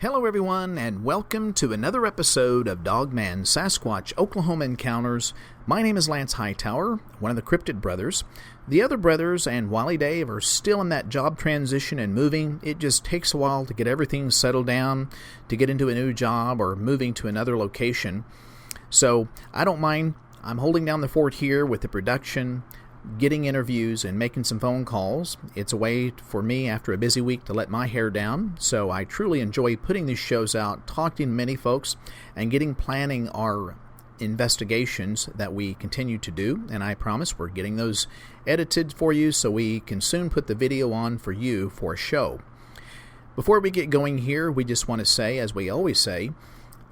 Hello everyone, and welcome to another episode of Dogman Sasquatch Oklahoma Encounters. My name is Lance Hightower, one of the Cryptid brothers. The other brothers and Wally Dave are still in that job transition and moving. It just takes a while to get everything settled down, to get into a new job or moving to another location. So I don't mind. I'm holding down the fort here with the production, getting interviews and making some phone calls. It's a way for me after a busy week to let my hair down, so I truly enjoy putting these shows out, talking to many folks, and planning our investigations that we continue to do, and I promise we're getting those edited for you so we can soon put the video on for you for a show. Before we get going here, we just want to say, as we always say,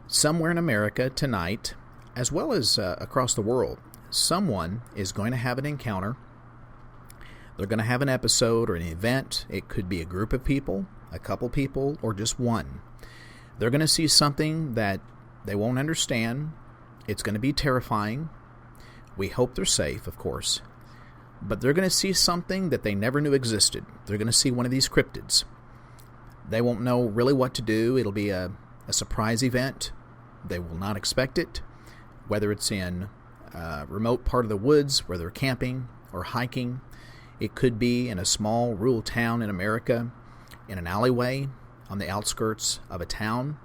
somewhere in America tonight, as well as across the world, someone is going to have an encounter. They're going to have an episode or an event. It could be a group of people, a couple people, or just one. They're going to see something that they won't understand. It's going to be terrifying. We hope they're safe, of course. But they're going to see something that they never knew existed. They're going to see one of these cryptids. They won't know really what to do. It'll be a surprise event. They will not expect it, whether it's in remote part of the woods where they're camping or hiking. It could be in a small rural town in America, in an alleyway on the outskirts of a town,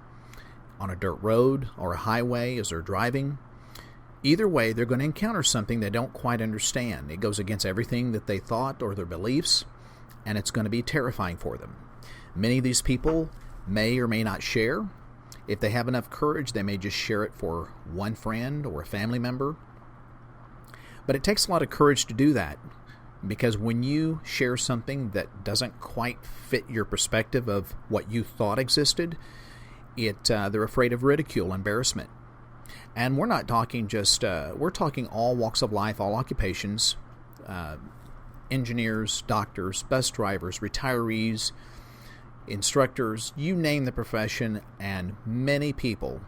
on a dirt road or a highway as they're driving. Either way, they're going to encounter something they don't quite understand. It goes against everything that they thought or their beliefs, and it's going to be terrifying for them. Many of these people may or may not share. If they have enough courage, they may just share it for one friend or a family member. But it takes a lot of courage to do that, because when you share something that doesn't quite fit your perspective of what you thought existed, they're afraid of ridicule, embarrassment. And we're not talking just, we're talking all walks of life, all occupations, engineers, doctors, bus drivers, retirees, instructors, you name the profession, and many people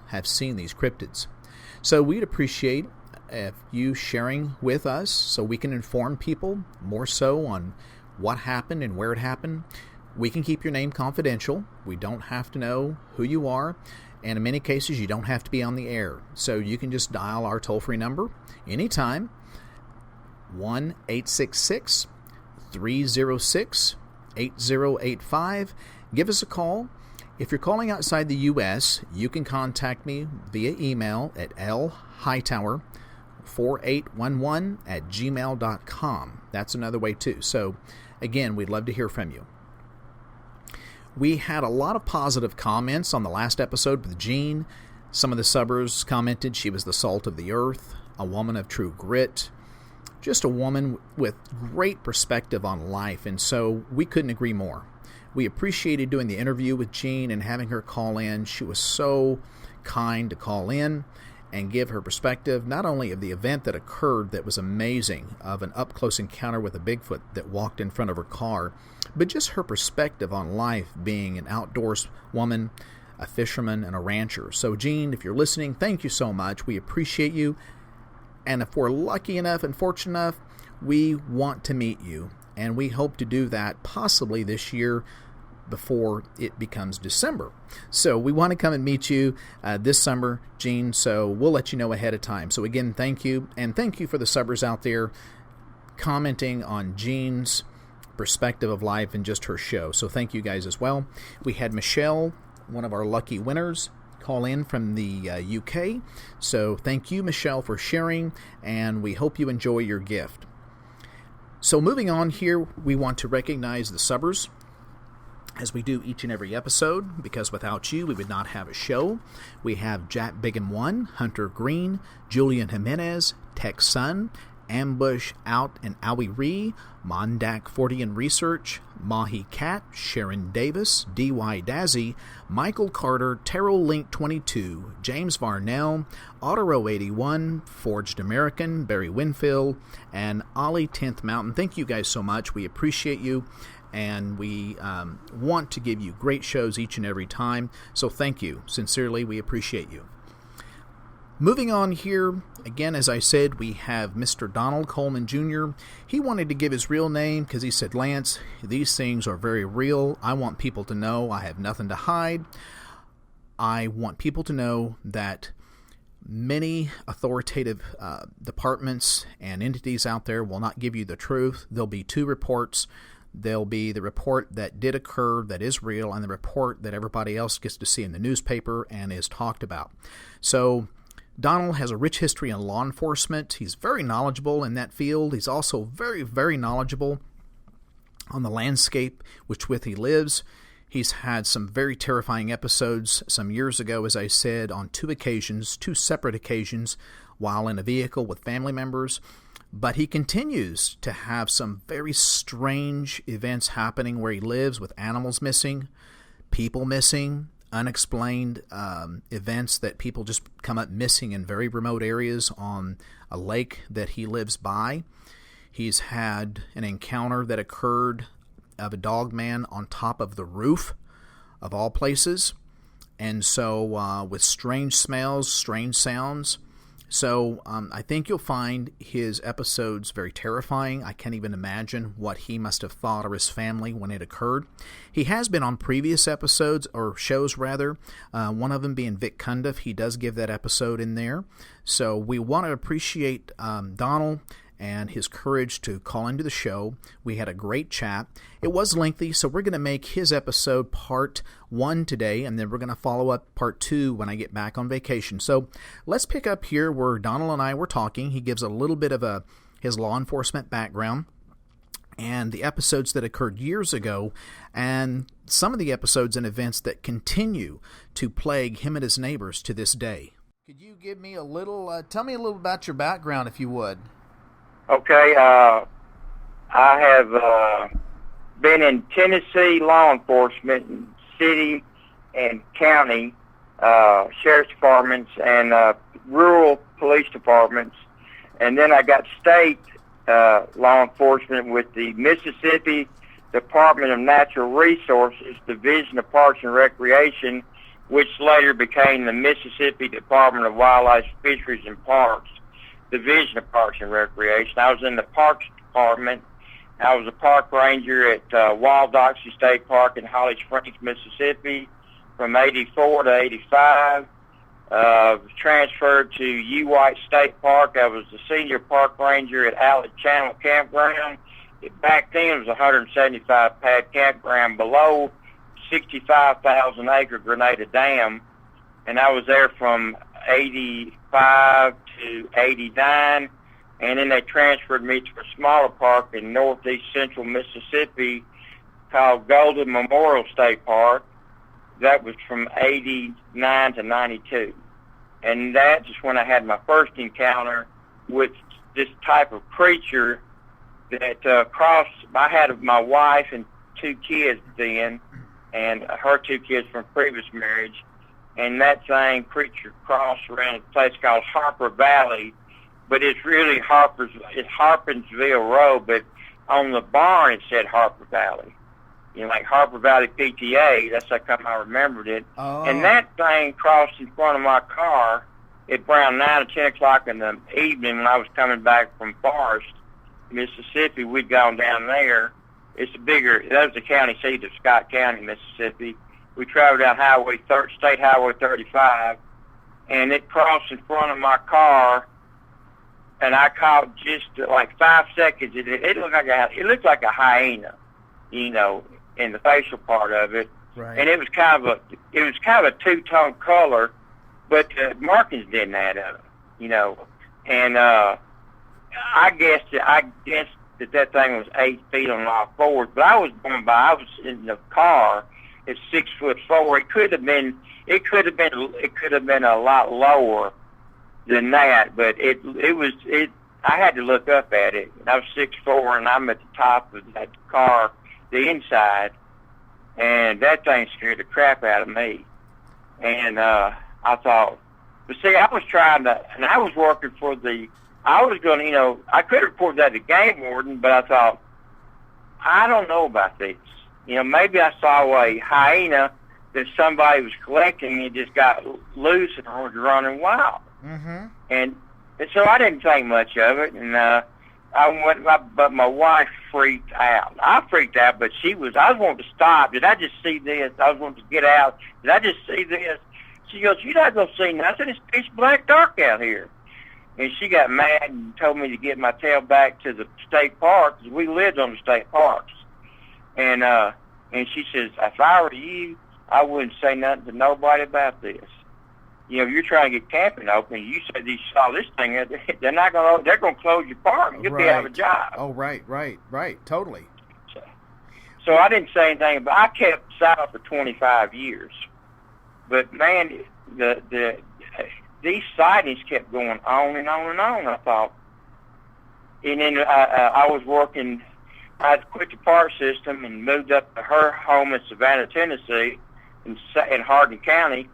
have seen these cryptids. So we'd appreciate if you sharing with us so we can inform people more so on what happened and where it happened. We can keep your name confidential. We don't have to know who you are, and in many cases you don't have to be on the air. So you can just dial our toll-free number anytime, 1-866-306-8085. Give us a call. If you're calling outside the U.S., you can contact me via email at lhightower4811@gmail.com. That's another way too. So again, we'd love to hear from you. We had a lot of positive comments on the last episode with Jean. Some of the subbers commented she was the salt of the earth, a woman of true grit, just a woman with great perspective on life, and so we couldn't agree more. We appreciated doing the interview with Jean and having her call in. She was so kind to call in and give her perspective, not only of the event that occurred that was amazing, of an up-close encounter with a Bigfoot that walked in front of her car, but just her perspective on life being an outdoors woman, a fisherman, and a rancher. So, Jean, if you're listening, thank you so much. We appreciate you. And if we're lucky enough and fortunate enough, we want to meet you. And we hope to do that possibly this year before it becomes December. So we want to come and meet you this summer, Jean, so we'll let you know ahead of time. So again, thank you, and thank you for the subbers out there commenting on Jean's perspective of life and just her show. So thank you guys as well. We had Michelle, one of our lucky winners, call in from the UK. So thank you, Michelle, for sharing, and we hope you enjoy your gift. So moving on here, we want to recognize the subbers, as we do each and every episode, because without you, we would not have a show. We have Jack Bigham 1, Hunter Green, Julian Jimenez, Tech Sun, Ambush Out and Owie Ree, Mondak 40 in Research, Mahi Cat, Sharon Davis, D.Y. Dazzy, Michael Carter, Terrell Link 22, James Varnell, Autoro 81, Forged American, Barry Winfield, and Ollie 10th Mountain. Thank you guys so much. We appreciate you, and we want to give you great shows each and every time. So thank you. Sincerely, we appreciate you. Moving on here, again, as I said, we have Mr. Donald Coleman Jr. He wanted to give his real name because he said, Lance, these things are very real. I want people to know I have nothing to hide. I want people to know that many authoritative departments and entities out there will not give you the truth. There'll be two reports. There'll be the report that did occur, that is real, and the report that everybody else gets to see in the newspaper and is talked about. So Donald has a rich history in law enforcement. He's very knowledgeable in that field. He's also very, very knowledgeable on the landscape which with he lives. He's had some very terrifying episodes some years ago, as I said, on two separate occasions, while in a vehicle with family members. But he continues to have some very strange events happening where he lives, with animals missing, people missing, unexplained events that people just come up missing in very remote areas on a lake that he lives by. He's had an encounter that occurred of a dog man on top of the roof, of all places. And so with strange smells, strange sounds. So I think you'll find his episodes very terrifying. I can't even imagine what he must have thought, or his family, when it occurred. He has been on previous episodes, or shows rather, one of them being Vic Cundiff. He does give that episode in there. So we want to appreciate Donald and his courage to call into the show. We had a great chat. It was lengthy, so we're going to make his episode part 1 today, and then we're going to follow up part 2 when I get back on vacation. So let's pick up here where Donald and I were talking. He gives a little bit of his law enforcement background and the episodes that occurred years ago, and some of the episodes and events that continue to plague him and his neighbors to this day. Could you give me tell me a little about your background, if you would? Okay, I have been in Tennessee law enforcement, city and county sheriff's departments and rural police departments, and then I got state law enforcement with the Mississippi Department of Natural Resources, Division of Parks and Recreation, which later became the Mississippi Department of Wildlife, Fisheries, and Parks. Division of Parks and Recreation. I was in the Parks Department. I was a park ranger at Wild Oxy State Park in Holly Springs, Mississippi from 84 to 85. Was transferred to U White State Park. I was the senior park ranger at Outlet Channel Campground. Back then it was a 175 pad campground below 65,000 acre Grenada Dam, and I was there from 85 to 89, and then they transferred me to a smaller park in northeast central Mississippi called Golden Memorial State Park. That was from 89 to 92. And that's just when I had my first encounter with this type of creature that crossed. I had my wife and 2 kids then, and her 2 kids from previous marriage. And that same creature crossed around a place called Harper Valley, but it's really it's Harpinsville Road, but on the barn it said Harper Valley. Like Harper Valley PTA, that's how come I remembered it. Oh. And that thing crossed in front of my car at around 9 or 10 o'clock in the evening when I was coming back from Forest, Mississippi. We'd gone down there. That was the county seat of Scott County, Mississippi. We traveled down State Highway 35, and it crossed in front of my car, and I caught just like 5 seconds. It looked like a hyena, in the facial part of it, right. And it was kind of a two-tone color, but the markings didn't add up, and I guessed that thing was 8 feet on all fours, but I was in the car. It's 6'4". It could have been a lot lower than that, but I had to look up at it. I was 6'4", and I'm at the top of that car, the inside, and that thing scared the crap out of me. And I thought, but see, I was trying to, and I was working for I was going to, I could report that to game warden, but I thought, I don't know about this. Maybe I saw a hyena that somebody was collecting and just got loose and was running wild. And so I didn't think much of it, and but my wife freaked out. I freaked out, but I was wanting to stop. Did I just see this? I was wanting to get out. Did I just see this? She goes, you're not going to see nothing. It's pitch black dark out here. And she got mad and told me to get my tail back to the state park, because we lived on the state parks. And she says, if I were you, I wouldn't say nothing to nobody about this. You're trying to get camping open. You said you saw this thing. They're going to close your park. You'll be out of a job. Oh, right, totally. So I didn't say anything, but I kept silent for 25 years. But man, these sightings kept going on and on and on. I thought, and then I was working. I had quit the park system and moved up to her home in Savannah, Tennessee, in Hardin County,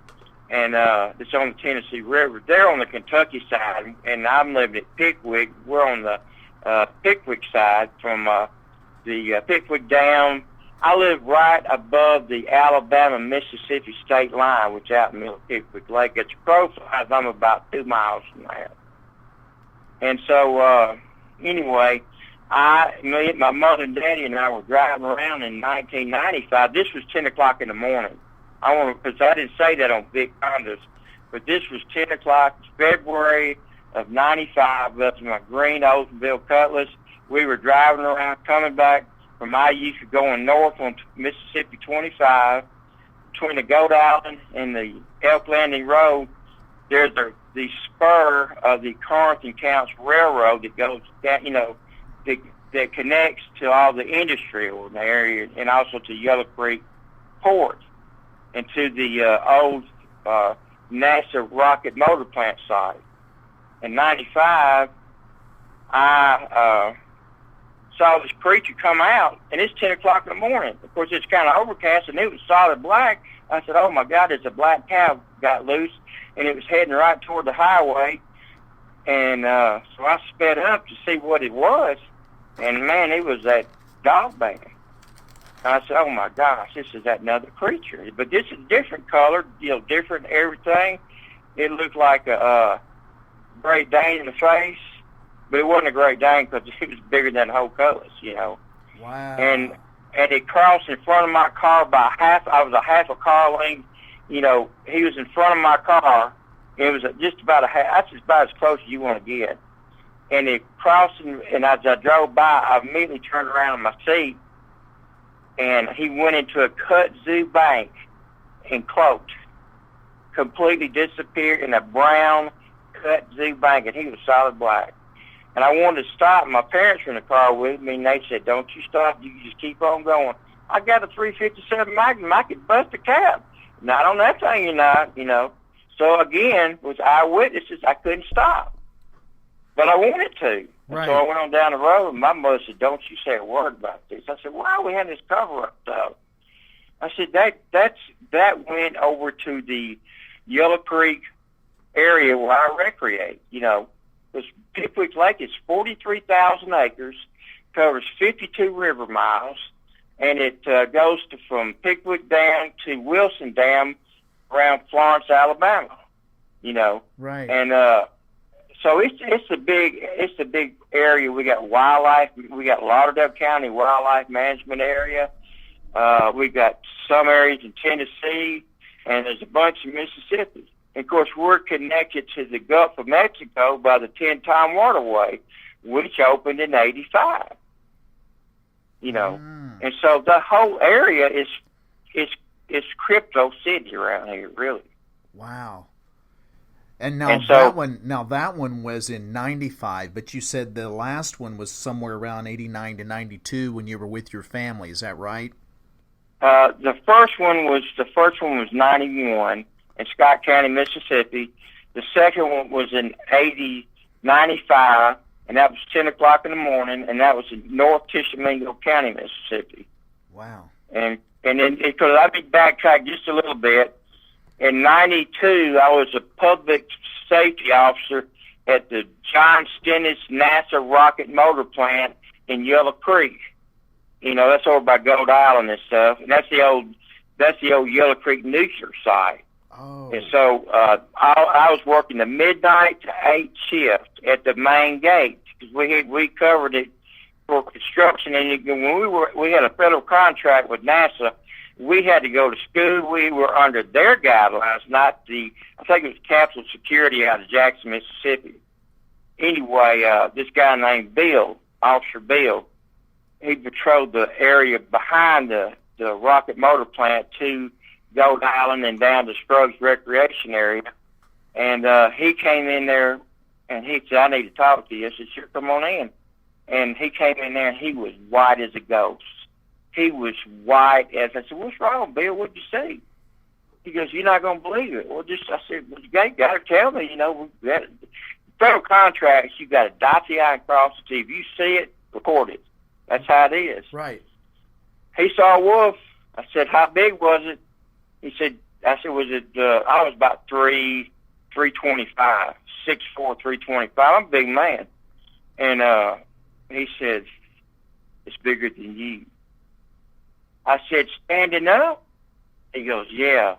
and it's on the Tennessee River. They're on the Kentucky side, and I'm living at Pickwick. We're on the Pickwick side from the Pickwick Dam. I live right above the Alabama-Mississippi state line, which is out in the middle of Pickwick Lake. It's crow flies. I'm about 2 miles from there. And so, anyway, my mother and daddy and I were driving around in 1995. This was 10 o'clock in the morning. Because I didn't say that on Big Condos, but this was 10 o'clock, February of 95, up to my green Oldsmobile Cutlass. We were driving around, coming back from IU, going north on Mississippi 25, between the Goat Island and the Elk Landing Road. There's the spur of the Corinth and Counts Railroad that goes down, that connects to all the industry in the area, and also to Yellow Creek Port and to the old NASA rocket motor plant site. In 95, I saw this creature come out, and it's 10 o'clock in the morning. Of course, it's kind of overcast, and it was solid black. I said, oh, my God, it's a black cow got loose, and it was heading right toward the highway. And so I sped up to see what it was, and, man, it was that Dogman. I said, oh, my gosh, this is that another creature. But this is different color, different everything. It looked like a Great Dane in the face. But it wasn't a Great Dane because it was bigger than the whole Cutlass, Wow. And it crossed in front of my car by half. I was a half a car length. He was in front of my car. It was just about that's just about as close as you want to get. And it crossed, and as I drove by, I immediately turned around in my seat, and he went into a kudzu bank and cloaked, completely disappeared in a brown kudzu bank, and he was solid black. And I wanted to stop. My parents were in the car with me, and they said, don't you stop. You just keep on going. I got a .357 Magnum. I could bust a cab. Not on that thing, So, again, with eyewitnesses, I couldn't stop. But I wanted to. Right. So I went on down the road, and my mother said, don't you say a word about this. I said, why are we having this cover-up, though? I said, that went over to the Yellow Creek area where I recreate, Because Pickwick Lake is 43,000 acres, covers 52 river miles, and it goes from Pickwick Dam to Wilson Dam around Florence, Alabama. Right. And so it's a big area. We got wildlife. We got Lauderdale County Wildlife Management Area. We got some areas in Tennessee, and there's a bunch in Mississippi. And, of course, we're connected to the Gulf of Mexico by the 10-Time Waterway, which opened in 85. And so the whole area is crypto city around here, really. Wow. And that one was in 95, but you said the last one was somewhere around 89 to 92 when you were with your family. Is that right? The first one was 91 in Scott County, Mississippi. The second one was in 95, and that was 10 o'clock in the morning, and that was in North Tishomingo County, Mississippi. Wow. And then, because I'd be backtracked just a little bit, in 92, I was a public safety officer at the John Stennis NASA rocket motor plant in Yellow Creek. That's over by Goat Island and stuff, and that's the old Yellow Creek nuclear site. Oh. And so I was working the midnight to 8 shift at the main gate because we covered it for construction. And when we had a federal contract with NASA, we had to go to school. We were under their guidelines, not I think it was Capsule Security out of Jackson, Mississippi. Anyway, this guy named Bill, Officer Bill, he patrolled the area behind the rocket motor plant to Gold Island and down to Scruggs Recreation Area. And he came in there, and he said, I need to talk to you. I said, sure, come on in. And he came in there, and he was white as a ghost. He was white as... I said, what's wrong, Bill? What'd you see? He goes, you're not going to believe it. Well, I said, well, you got to tell me, federal contracts, you got to dot the I and cross the T. If you see it, record it. That's how it is. Right. He saw a wolf. I said, how big was it? I said, was it, I was about 325, 6'4", 325. I'm a big man. And he says, it's bigger than you. I said, standing up? He goes, yeah.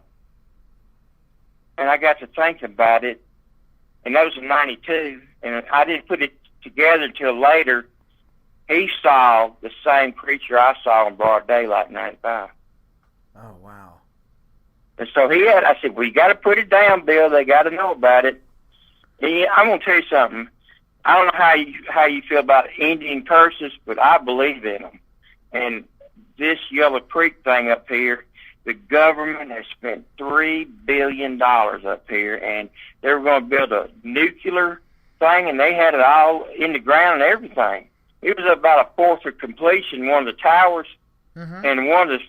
And I got to thinking about it, and that was in 92, and I didn't put it together until later. He saw the same creature I saw in broad daylight in 95. Oh, wow. And so I said, well, you got to put it down, Bill. They got to know about it. And I'm going to tell you something. I don't know how you feel about Indian curses, but I believe in them. And this Yellow Creek thing up here, the government has spent $3 billion up here, and they were going to build a nuclear thing, and they had it all in the ground and everything. It was about a fourth of completion, one of the towers, and one of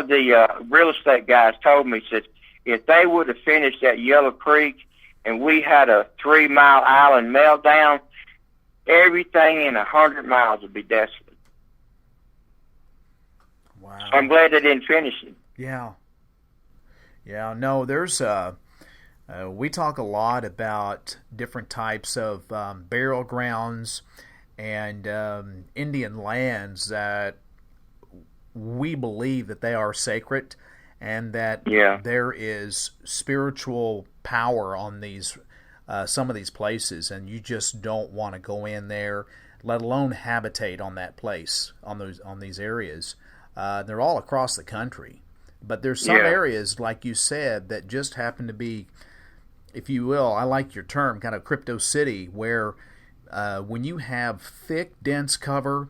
the real estate guys told me, said, if they would have finished that Yellow Creek and we had a 3-mile island meltdown, everything in 100 miles would be desolate. Wow. So I'm glad they didn't finish it. Yeah. Yeah, no, there's we talk a lot about different types of burial grounds and Indian lands that we believe that they are sacred and that there is spiritual power on these some of these places, and you just don't want to go in there, let alone habitate on that place, on these areas. They're all across the country, but there's some areas, like you said, that just happen to be, if you will, I like your term, kind of crypto city, where when you have thick, dense cover,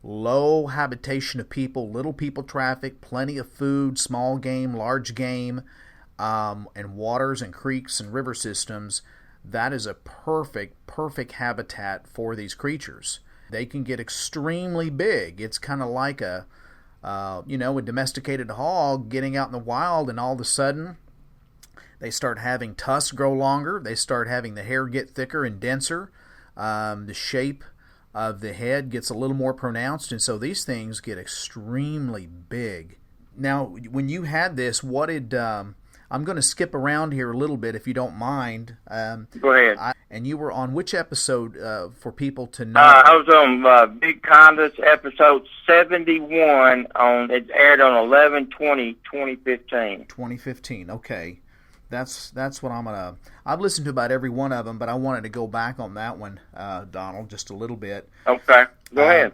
low habitation of people, little people traffic, plenty of food, small game, large game, and waters and creeks and river systems, that is a perfect habitat for these creatures. They can get extremely big. It's kind of like a domesticated hog getting out in the wild, and all of a sudden they start having tusks grow longer. They start having the hair get thicker and denser. The shape of the head gets a little more pronounced, and so these things get extremely big. Now, when you had this, what did... I'm going to skip around here a little bit, if you don't mind. Go ahead. And you were on which episode for people to know? I was on Big Condas, episode 71. It aired on 11/20/2015. 2015, okay. That's what I'm going to... I've listened to about every one of them, but I wanted to go back on that one, Donald, just a little bit. Okay, go ahead.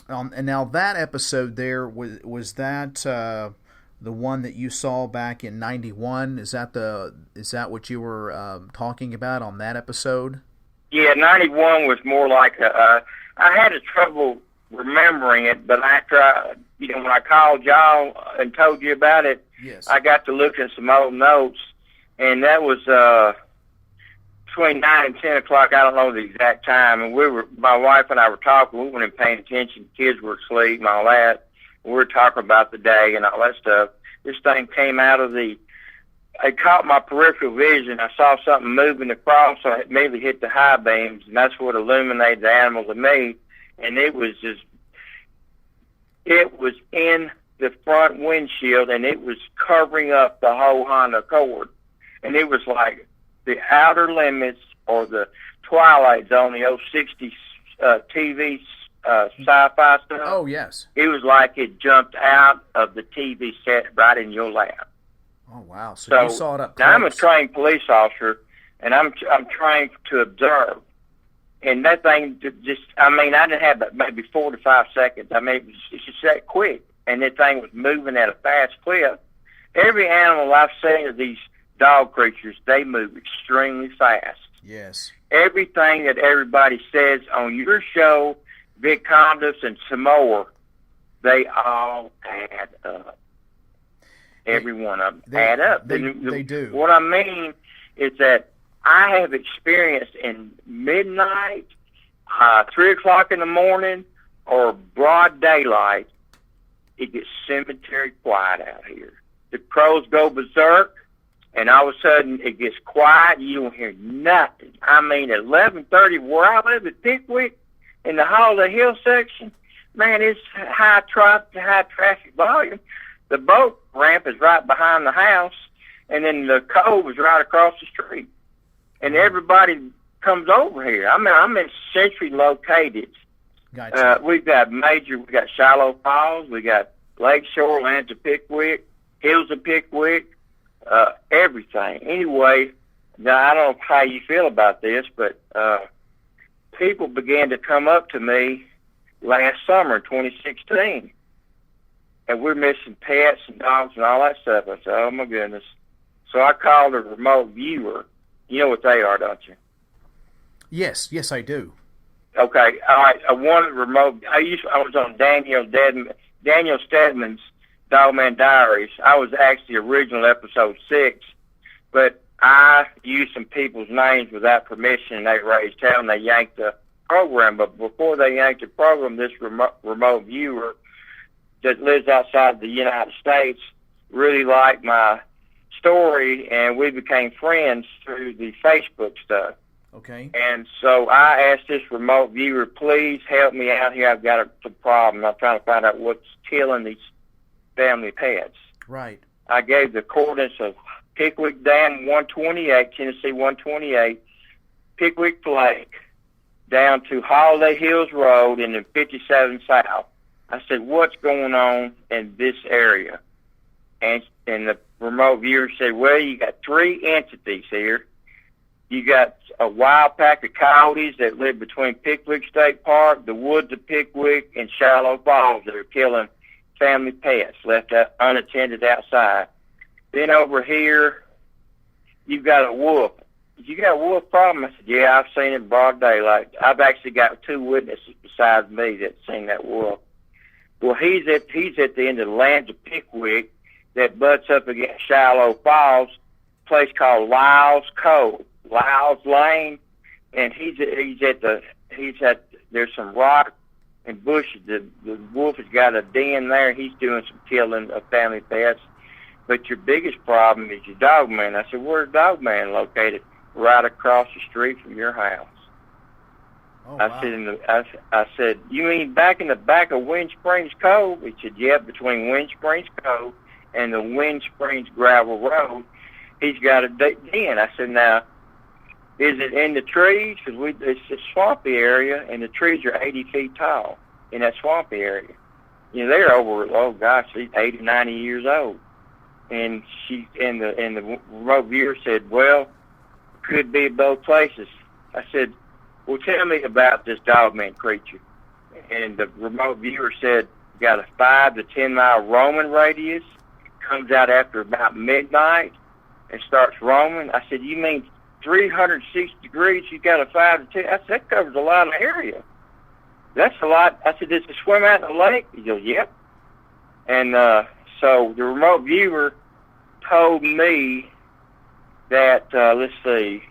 And now that episode there, was that the one that you saw back in 91? Is that what you were talking about on that episode? Yeah, 91 was more like I had trouble remembering it, but after when I called y'all and told you about it, yes, I got to look at some old notes, and that was between 9 and 10 o'clock. I don't know the exact time, and my wife and I were talking. We weren't paying attention. Kids were asleep and all that. We were talking about the day and all that stuff. This thing came out of it caught my peripheral vision. I saw something moving across, so it maybe hit the high beams, and that's what illuminated the animal to me. And it was in the front windshield, and it was covering up the whole Honda Accord. And it was like the outer limits or the Twilight Zone, the old 60s TV sci-fi stuff. Oh, yes. It was like it jumped out of the TV set right in your lap. Oh, wow. So you saw it up close. Now I'm a trained police officer, and I'm trained to observe. And that thing just, I didn't have but maybe 4 to 5 seconds. It was just that quick. And that thing was moving at a fast clip. Every animal I've seen of these dog creatures, they move extremely fast. Yes. Everything that everybody says on your show, Vic Condus and Samoa, they all add up. Every one of them add up. They do. What I mean is that I have experienced in midnight, 3 o'clock in the morning, or broad daylight, it gets cemetery quiet out here. The crows go berserk, and all of a sudden it gets quiet. You don't hear nothing. At 11:30, where I live at Pickwick, in the Holiday Hill section, man, it's high traffic volume. The boat ramp is right behind the house, and then the cove is right across the street. And everybody comes over here. I'm in centrally located. Gotcha. We got Shallow Falls, we got Lakeshore, Lands of Pickwick, Hills of Pickwick, everything. Anyway, now I don't know how you feel about this, but people began to come up to me last summer in 2016, and we're missing pets and dogs and all that stuff. I said, oh my goodness. So I called a remote viewer. You know what they are, don't you? Yes, I do. Okay, all right. I wanted remote. I was on Daniel Stedman's Dogman Diaries. I was actually original episode 6, but I used some people's names without permission, and they raised hell, and they yanked the program. But before they yanked the program, this remote viewer that lives outside the United States really liked my story, and we became friends through the Facebook stuff. Okay. And so I asked this remote viewer, please help me out here. I've got a problem. I'm trying to find out what's killing these family pets. Right. I gave the coordinates of Pickwick Dam 128, Tennessee 128, Pickwick Lake, down to Holiday Hills Road and then 57 South. I said, what's going on in this area? And the remote viewer said, well, you got 3 entities here. You got a wild pack of coyotes that live between Pickwick State Park, the woods of Pickwick, and Shallow Falls that are killing family pets left unattended outside. Then over here, you've got a wolf. You got a wolf problem? I said, yeah, I've seen it in broad daylight. I've actually got 2 witnesses besides me that seen that wolf. Well, he's at the end of the Lands of Pickwick that butts up against Shallow Falls, a place called Lyle's Cove, Lyle's Lane, and there's some rock and bushes. The wolf has got a den there. He's doing some killing of family pets. But your biggest problem is your Dogman. I said, where's Dogman located? Right across the street from your house. Oh, wow. I said, you mean back in the back of Wind Springs Cove? He said, yeah, between Wind Springs Cove and the Wind Springs Gravel Road, he's got a den. I said, now, is it in the trees? Because it's a swampy area, and the trees are 80 feet tall in that swampy area. You know, they're over, she's 80, 90 years old. And the remote viewer said, well, could be both places. I said, well, tell me about this Dogman creature. And the remote viewer said, got a 5 to 10 mile roaming radius, comes out after about midnight and starts roaming. I said, you mean 360 degrees, you got a 5 to 10? I said, that covers a lot of area. That's a lot. I said, does it swim out in the lake? He goes, yep. And so the remote viewer told me that, let's see,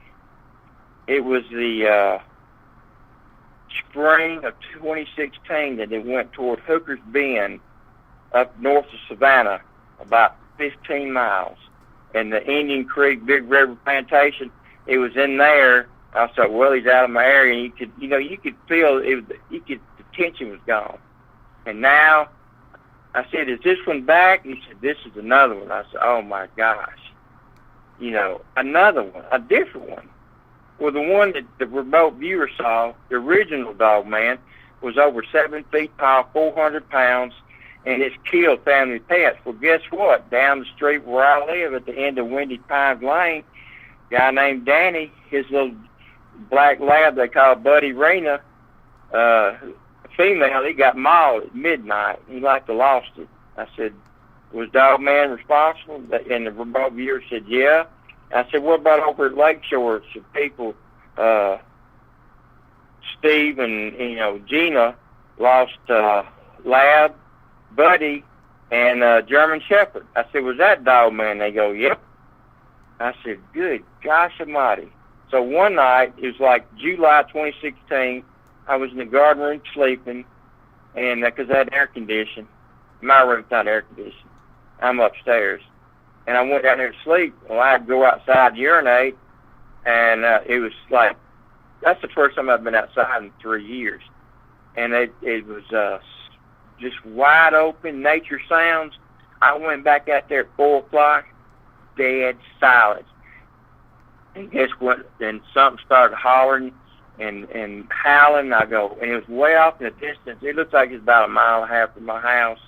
it was the spring of 2016 that it went toward Hooker's Bend up north of Savannah, about 15 miles. And the Indian Creek Big River Plantation, it was in there. I thought, well, he's out of my area. And you could feel the tension was gone. And now, I said, is this one back? He said, this is another one. I said, oh my gosh. Another one, a different one. Well, the one that the remote viewer saw, the original Dogman, was over 7 feet tall, 400 pounds, and it's killed family pets. Well, guess what? Down the street where I live, at the end of Windy Pines Lane, a guy named Danny, his little black lab they call Buddy Rena, female, he got mauled at midnight. He like to lost it. I said, was Dogman responsible? And the remote viewer said, yeah. I said, what about over at Lakeshore? Some people, Steve and, Gina lost Lab, Buddy, and German Shepherd. I said, was that Dogman? They go, yep. I said, good gosh almighty. So one night, it was like July 2016, I was in the garden room sleeping, and because I had air conditioning. My room's not air conditioned. I'm upstairs. And I went down there to sleep. Well, I had to go outside to urinate, and it was like, that's the first time I've been outside in 3 years. And it was just wide open, nature sounds. I went back out there at 4 o'clock, dead silence. And guess what? Then something started hollering and howling. I go, and it was way off in the distance. It looked like it's about 1.5 miles from my house.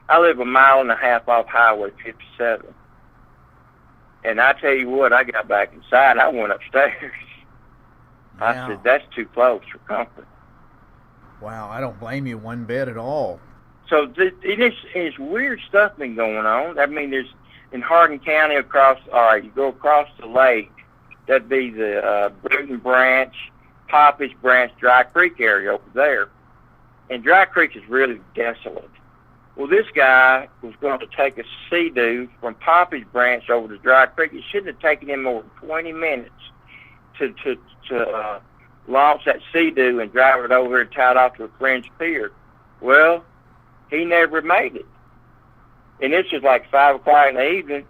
I live 1.5 miles off Highway 57. And I tell you what, I got back inside. I went upstairs. Wow. I said, that's too close for comfort. Wow, I don't blame you one bit at all. So it's weird stuff been going on. I mean, there's in Hardin County you go across the lake, that'd be the Bruton Branch, Poppage Branch, Dry Creek area over there. And Dry Creek is really desolate. Well, this guy was going to take a sea-doo from Poppage Branch over to Dry Creek. It shouldn't have taken him more than 20 minutes to launch that sea-doo and drive it over and tie it off to a fringe pier. Well, he never made it. And this was like 5 o'clock in the evening,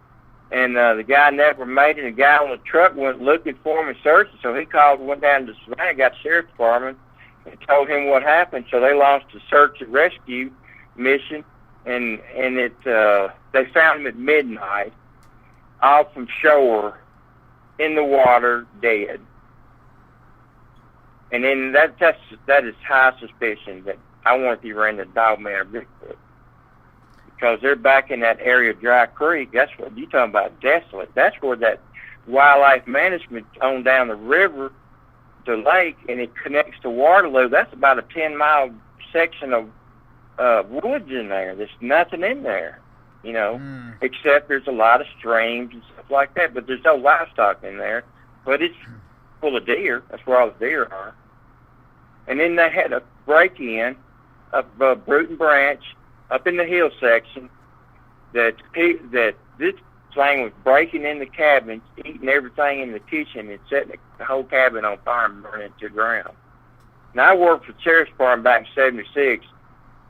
and the guy never made it. The guy on the truck went looking for him and searching, so he went down to Savannah, got the sheriff's department, and told him what happened. So they launched a search and rescue mission, and they found him at midnight off from shore in the water, dead. And then that is high suspicion that I want to be ran the Dogman or Bigfoot, because they're back in that area of Dry Creek. That's what you talking about, desolate. That's where that wildlife management on down the river, the lake, and it connects to Waterloo. That's about a 10-mile section of woods in there. There's nothing in there, except there's a lot of streams and stuff like that, but there's no livestock in there. But it's full of deer. That's where all the deer are. And then they had a break-in up Bruton Branch, up in the hill section, that this thing was breaking in the cabins, eating everything in the kitchen, and setting the whole cabin on fire and burning it to the ground. Now, I worked for the Sheriff's Department back in 1976,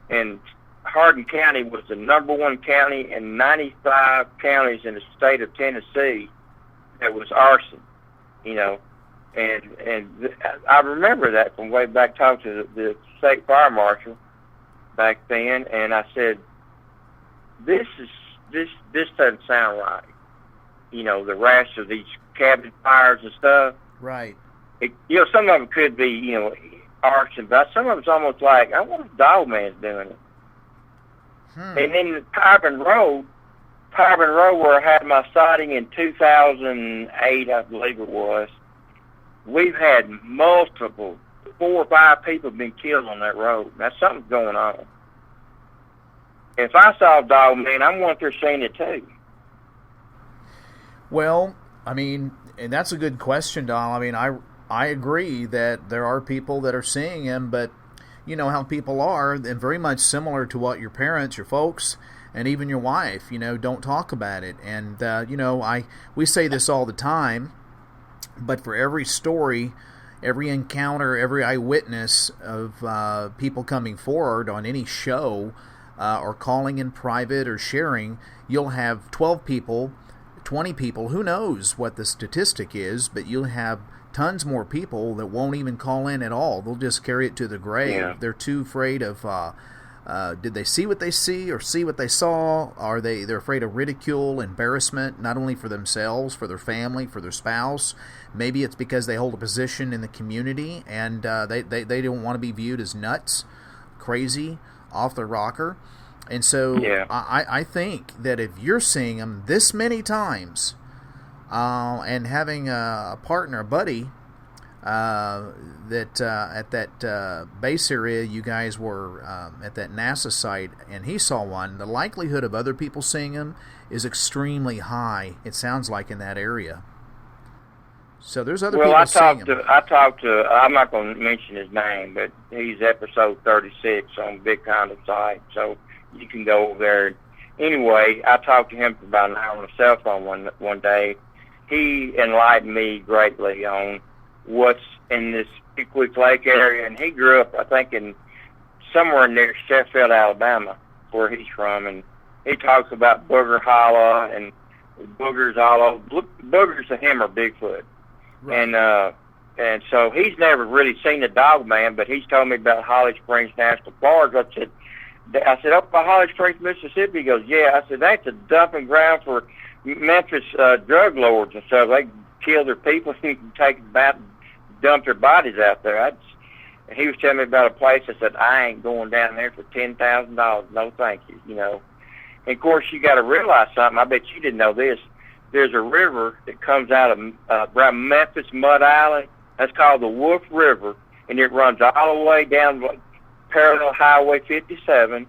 and Hardin County was the #1 county in 95 counties in the state of Tennessee that was arson, And I remember that from way back, talking to the state fire marshal back then, and I said, this doesn't sound right. The rash of these cabin fires and stuff. Right. Some of them could be, arson, but some of it's almost like, I wonder if Dogman's doing it. And then Pyburn Road, where I had my sighting in 2008, I believe it was, we've had multiple, 4 or 5 people been killed on that road. Now, something's going on. If I saw Dogman, I'm one there seeing it too. Well, I mean, and that's a good question, Don. I mean, I agree that there are people that are seeing him, but you know how people are, and very much similar to what your parents, your folks, and even your wife, don't talk about it. And, we say this all the time, but for every story, every encounter, every eyewitness of people coming forward on any show or calling in private or sharing, you'll have 12 people, 20 people, who knows what the statistic is, but you'll have tons more people that won't even call in at all. They'll just carry it to the grave. Yeah. They're too afraid of, did they see what they see or see what they saw? They're afraid of ridicule, embarrassment, not only for themselves, for their family, for their spouse. Maybe it's because they hold a position in the community and they don't want to be viewed as nuts, crazy, off the rocker. And so Yeah. I think that if you're seeing them this many times and having a partner, a buddy, that at that base area you guys were at that NASA site, and he saw one, the likelihood of other people seeing him is extremely high, it sounds like, in that area. So there's other people seeing him. I talked to, I'm not going to mention his name, but he's episode 36 on Big Condo site, so you can go over there. Anyway, I talked to him for about an hour on the cell phone one day. He enlightened me greatly on what's in this Pickwick Lake area, and he grew up, I think, in somewhere near Sheffield, Alabama, where he's from, and he talks about Booger Hollow and boogers all over. Boogers to him are Bigfoot. Right. And so he's never really seen the Dogman, but he's told me about Holly Springs National Park. I said, up by Holly Springs, Mississippi. He goes, yeah. I said, that's a dumping ground for Memphis drug lords and stuff. They kill their people and dump their bodies out there. He was telling me about a place. I said, I ain't going down there for $10,000. No, thank you. You know. And of course, you got to realize something. I bet you didn't know this. There's a river that comes out of around Memphis, Mud Island. That's called the Wolf River, and it runs all the way down parallel Highway 57.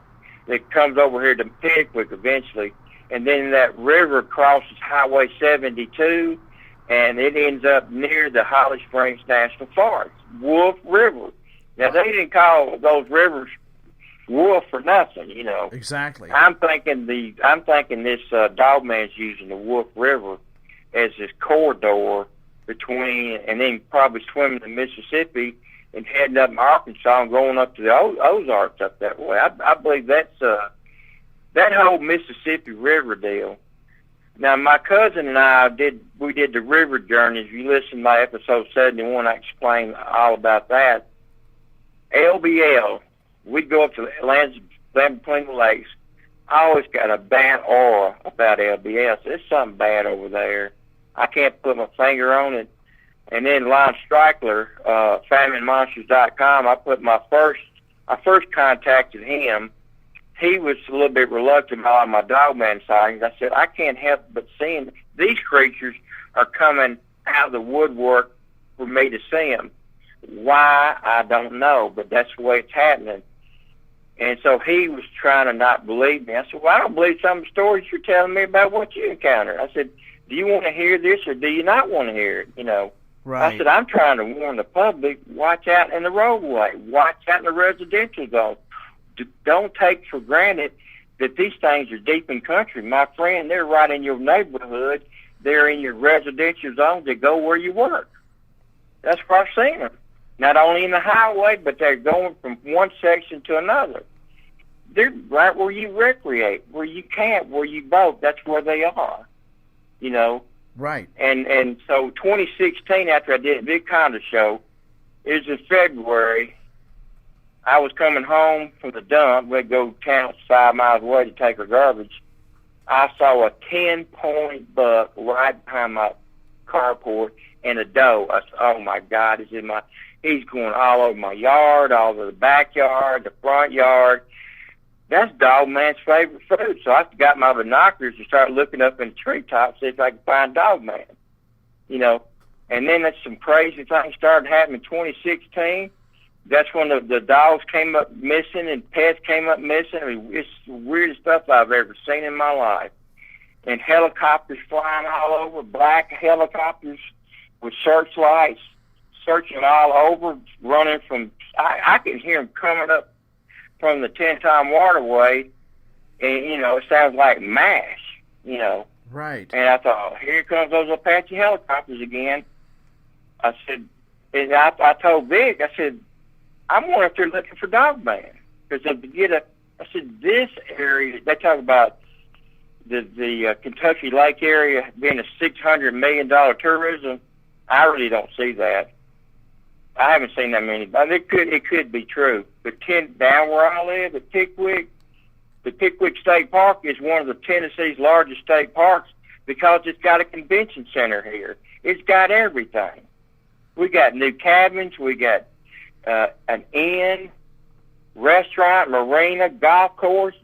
That comes over here to Pickwick eventually, and then that river crosses Highway 72, and it ends up near the Holly Springs National Forest. Wolf River. Now they didn't call those rivers wolf for nothing, you know. Exactly. I'm thinking this Dogman's using the Wolf River as this corridor between, and then probably swimming the Mississippi and heading up to Arkansas and going up to the Ozarks up that way. I believe that's that whole Mississippi River deal. Now, my cousin and I did the river journey. If you listen to my episode 71, I explain all about that. LBL. We'd go up to the land between the lakes. I always got a bad aura about LBS. There's something bad over there. I can't put my finger on it. And then Lon Streichler, FamineMonsters.com, I first contacted him. He was a little bit reluctant about my Dogman sightings. I said, I can't help but seeing these creatures are coming out of the woodwork for me to see them. Why, I don't know, but that's the way it's happening. And so he was trying to not believe me. I said, well, I don't believe some of the stories you're telling me about what you encountered. I said, do you want to hear this or do you not want to hear it? You know, right. I said, I'm trying to warn the public, watch out in the roadway, watch out in the residential zone. Don't take for granted that these things are deep in country. My friend, they're right in your neighborhood. They're in your residential zone. They go where you work. That's where I've seen them. Not only in the highway, but they're going from one section to another. They're right where you recreate, where you camp, where you boat. That's where they are, you know. Right. And so 2016, after I did a big condo show, it was in February. I was coming home from the dump. We'd go town 5 miles away to take our garbage. I saw a 10-point buck right behind my carport and a doe. I said, oh, my God, he's going all over my yard, all over the backyard, the front yard. That's Dogman's favorite food. So I got my binoculars and started looking up in the treetops, see if I could find Dogman, you know. And then that's some crazy things started happening in 2016. That's when the dogs came up missing and pets came up missing. I mean, it's the weirdest stuff I've ever seen in my life. And helicopters flying all over, black helicopters with searchlights, searching all over, running from, I can hear them coming up from the 10-time waterway, and, you know, it sounds like MASH, you know. Right. And I thought, here comes those Apache helicopters again. I said, and I told Vic, I said, I'm wondering if they're looking for Dogman. Because I said, this area, they talk about the Kentucky Lake area being a $600 million tourism. I really don't see that. I haven't seen that many, but it could be true. But down where I live at Pickwick, the Pickwick State Park is one of the Tennessee's largest state parks because it's got a convention center here. It's got everything. We got new cabins. We got an inn, restaurant, marina, golf course,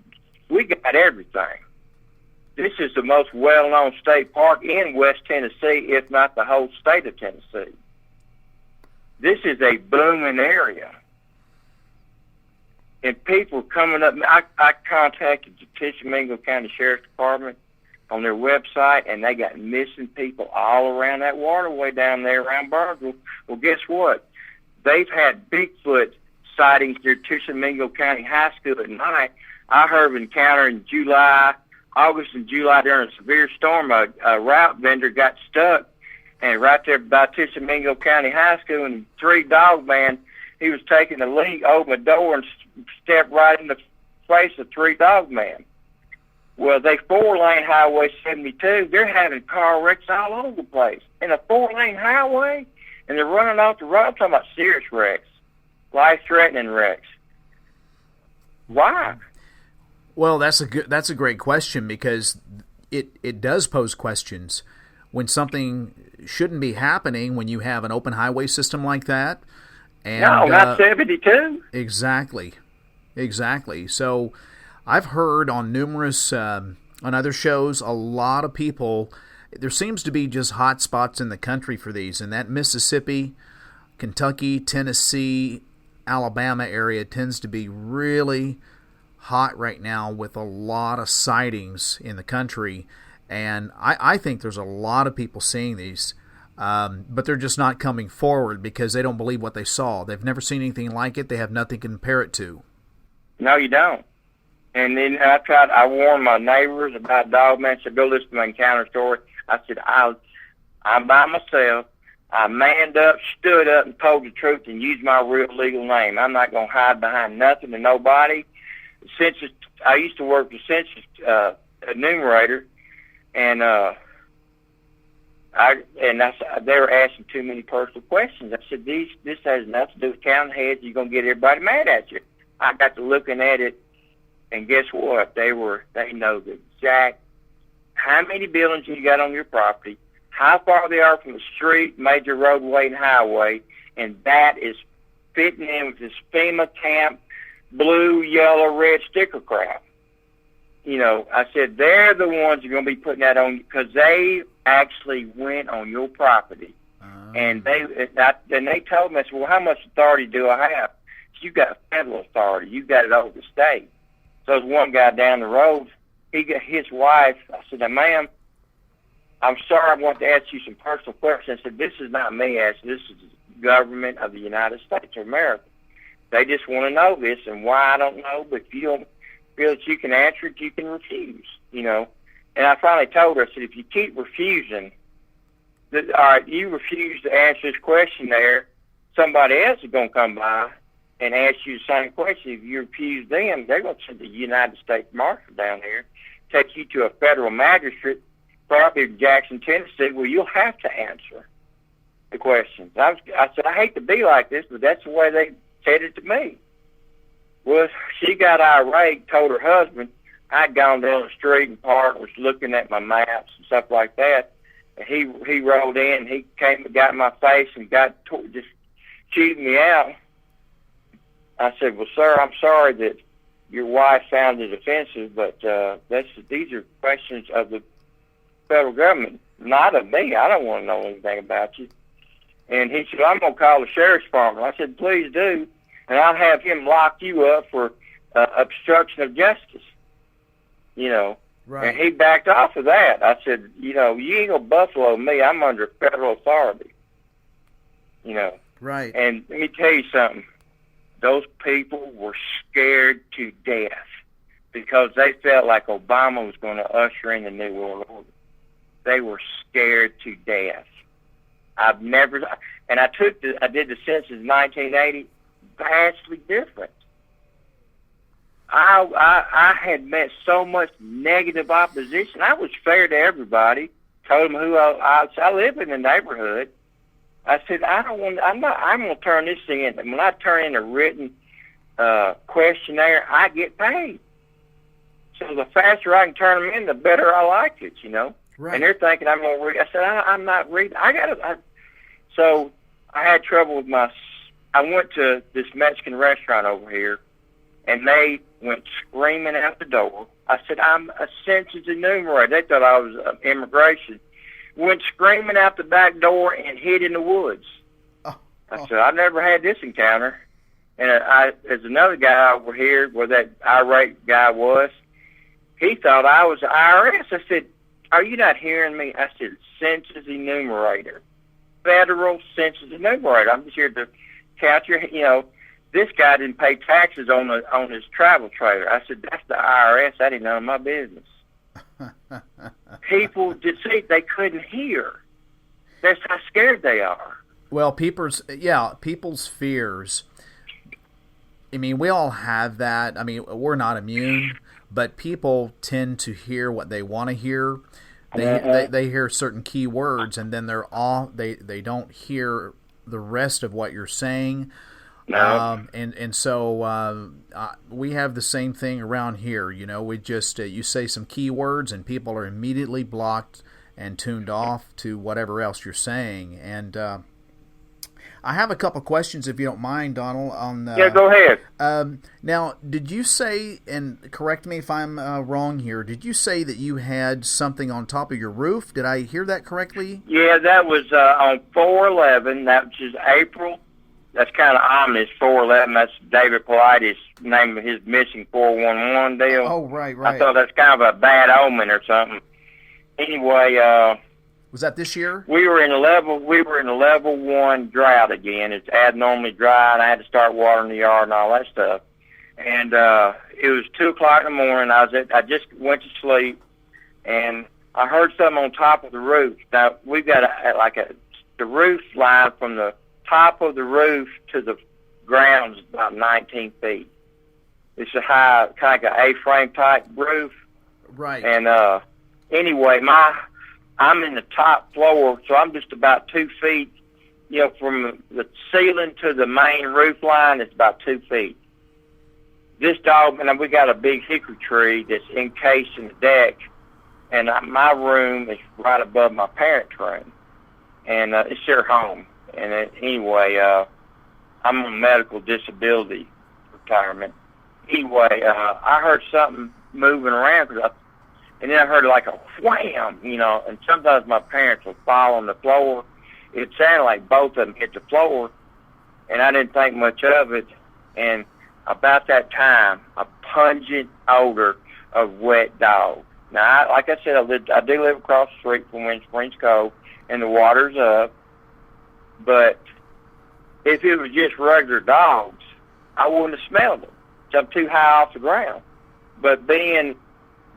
We got everything. This is the most well-known state park in West Tennessee, if not the whole state of Tennessee. This is a booming area. And people coming up, I contacted the Tishomingo County Sheriff's Department on their website, and they got missing people all around that waterway down there around Burnsville. Well, guess what? They've had Bigfoot sightings near Tishomingo County High School at night. I heard of an encounter in August and July during a severe storm. A route vendor got stuck, and right there by Tishomingo County High School, and 3 Dogman, he was taking the lead, opened the door, and stepped right in the face of 3 Dogman. Well, they 4-lane Highway 72, they're having car wrecks all over the place. In a 4-lane highway, and they're running off the road. I'm talking about serious wrecks, life-threatening wrecks. Why? Well, that's a great question, because it does pose questions when something shouldn't be happening when you have an open highway system like that. And, no, not 72. Exactly. So I've heard on numerous on other shows, a lot of people, there seems to be just hot spots in the country for these, and that Mississippi, Kentucky, Tennessee, Alabama area tends to be really hot right now with a lot of sightings in the country. And I think there's a lot of people seeing these, but they're just not coming forward because they don't believe what they saw. They've never seen anything like it. They have nothing to compare it to. No, you don't. And then I warned my neighbors about Dogman. I said, go listen to my encounter story. I said, I'm by myself. I manned up, stood up, and told the truth and used my real legal name. I'm not going to hide behind nothing and nobody. I used to work for census enumerator, and they were asking too many personal questions. I said, this has nothing to do with counting heads. You're going to get everybody mad at you. I got to looking at it, and guess what? They know the exact how many buildings you got on your property, how far they are from the street, major roadway, and highway, and that is fitting in with this FEMA camp, blue, yellow, red sticker crap. You know, I said, they're the ones you're going to be putting that on because they actually went on your property. And they told me, I said, well, how much authority do I have? You got federal authority. You got it over the state. So there's one guy down the road. He got his wife. I said, now, ma'am, I'm sorry, I want to ask you some personal questions. I said, this is not me asking. This is the government of the United States of America. They just want to know this, and why I don't know. But if you don't feel that you can answer it, you can refuse. You know. And I finally told her, I said, if you keep refusing, all right, you refuse to answer this question there, somebody else is going to come by and ask you the same question. If you refuse them, they're going to send the United States Marshal down here, take you to a federal magistrate, probably in Jackson, Tennessee, where you'll have to answer the questions. I said, I hate to be like this, but that's the way they said it to me. Well, she got irate, told her husband I'd gone down the street and parked, was looking at my maps and stuff like that. And he rolled in, he came and got in my face and just chewed me out. I said, well, sir, I'm sorry that your wife found it offensive, but these are questions of the federal government, not of me. I don't want to know anything about you. And he said, I'm going to call the sheriff's department. I said, please do, and I'll have him lock you up for obstruction of justice. You know. Right. And he backed off of that. I said, you know, you ain't going to buffalo me. I'm under federal authority. You know. Right. And let me tell you something. Those people were scared to death because they felt like Obama was going to usher in the New World Order. They were scared to death. I did the census in 1980, vastly different. I had met so much negative opposition. I was fair to everybody. Told them who I live in the neighborhood. I said, I'm going to turn this thing in. When I turn in a written questionnaire, I get paid. So the faster I can turn them in, the better I like it, you know. Right. And they're thinking I'm going to read. I said, I'm not reading. So I had trouble with I went to this Mexican restaurant over here, and they went screaming out the door. I said, I'm a census enumerator. They thought I was immigration. Went screaming out the back door and hid in the woods. I said, I never had this encounter. And there's another guy over here where that irate guy was. He thought I was the IRS. I said, are you not hearing me? I said, census enumerator. Federal census enumerator. I'm just here to count your, this guy didn't pay taxes on his travel trailer. I said, that's the IRS. That ain't none of my business. People, they couldn't hear. That's how scared they are. Well, people's fears. I mean, we all have that. I mean, we're not immune, but people tend to hear what they want to hear. They hear certain key words, and then they don't hear the rest of what you're saying. No. So we have the same thing around here. We just you say some key words, and people are immediately blocked and tuned off to whatever else you're saying. And I have a couple questions, if you don't mind, Donald. Yeah, go ahead. Now, did you say, and correct me if I'm wrong here, did you say that you had something on top of your roof? Did I hear that correctly? Yeah, that was on 4/11. That was just April. That's kind of ominous, 4/11. That's David Politis' name of his missing 411 deal. Oh, right. I thought that's kind of a bad omen or something. Anyway, was that this year? We were in a level 1 drought again. It's abnormally dry, and I had to start watering the yard and all that stuff. And it was 2:00 in the morning. I just went to sleep, and I heard something on top of the roof. Now we've got the roof line from the top of the roof to the ground is about 19 feet. It's a high, kind of like an A-frame type roof. Right. And anyway, I'm in the top floor, so I'm just about 2 feet, from the ceiling to the main roof line, it's about 2 feet. This dog, and we got a big hickory tree that's encased in the deck, and my room is right above my parents' room, and it's their home. And anyway, I'm on medical disability retirement. Anyway, I heard something moving around, and then I heard like a wham, and sometimes my parents would fall on the floor. It sounded like both of them hit the floor, and I didn't think much of it. And about that time, a pungent odor of wet dog. Now, like I said, I do live across the street from Wind Springs Cove, and the water's up. But if it was just regular dogs, I wouldn't have smelled them. So I'm too high off the ground. But being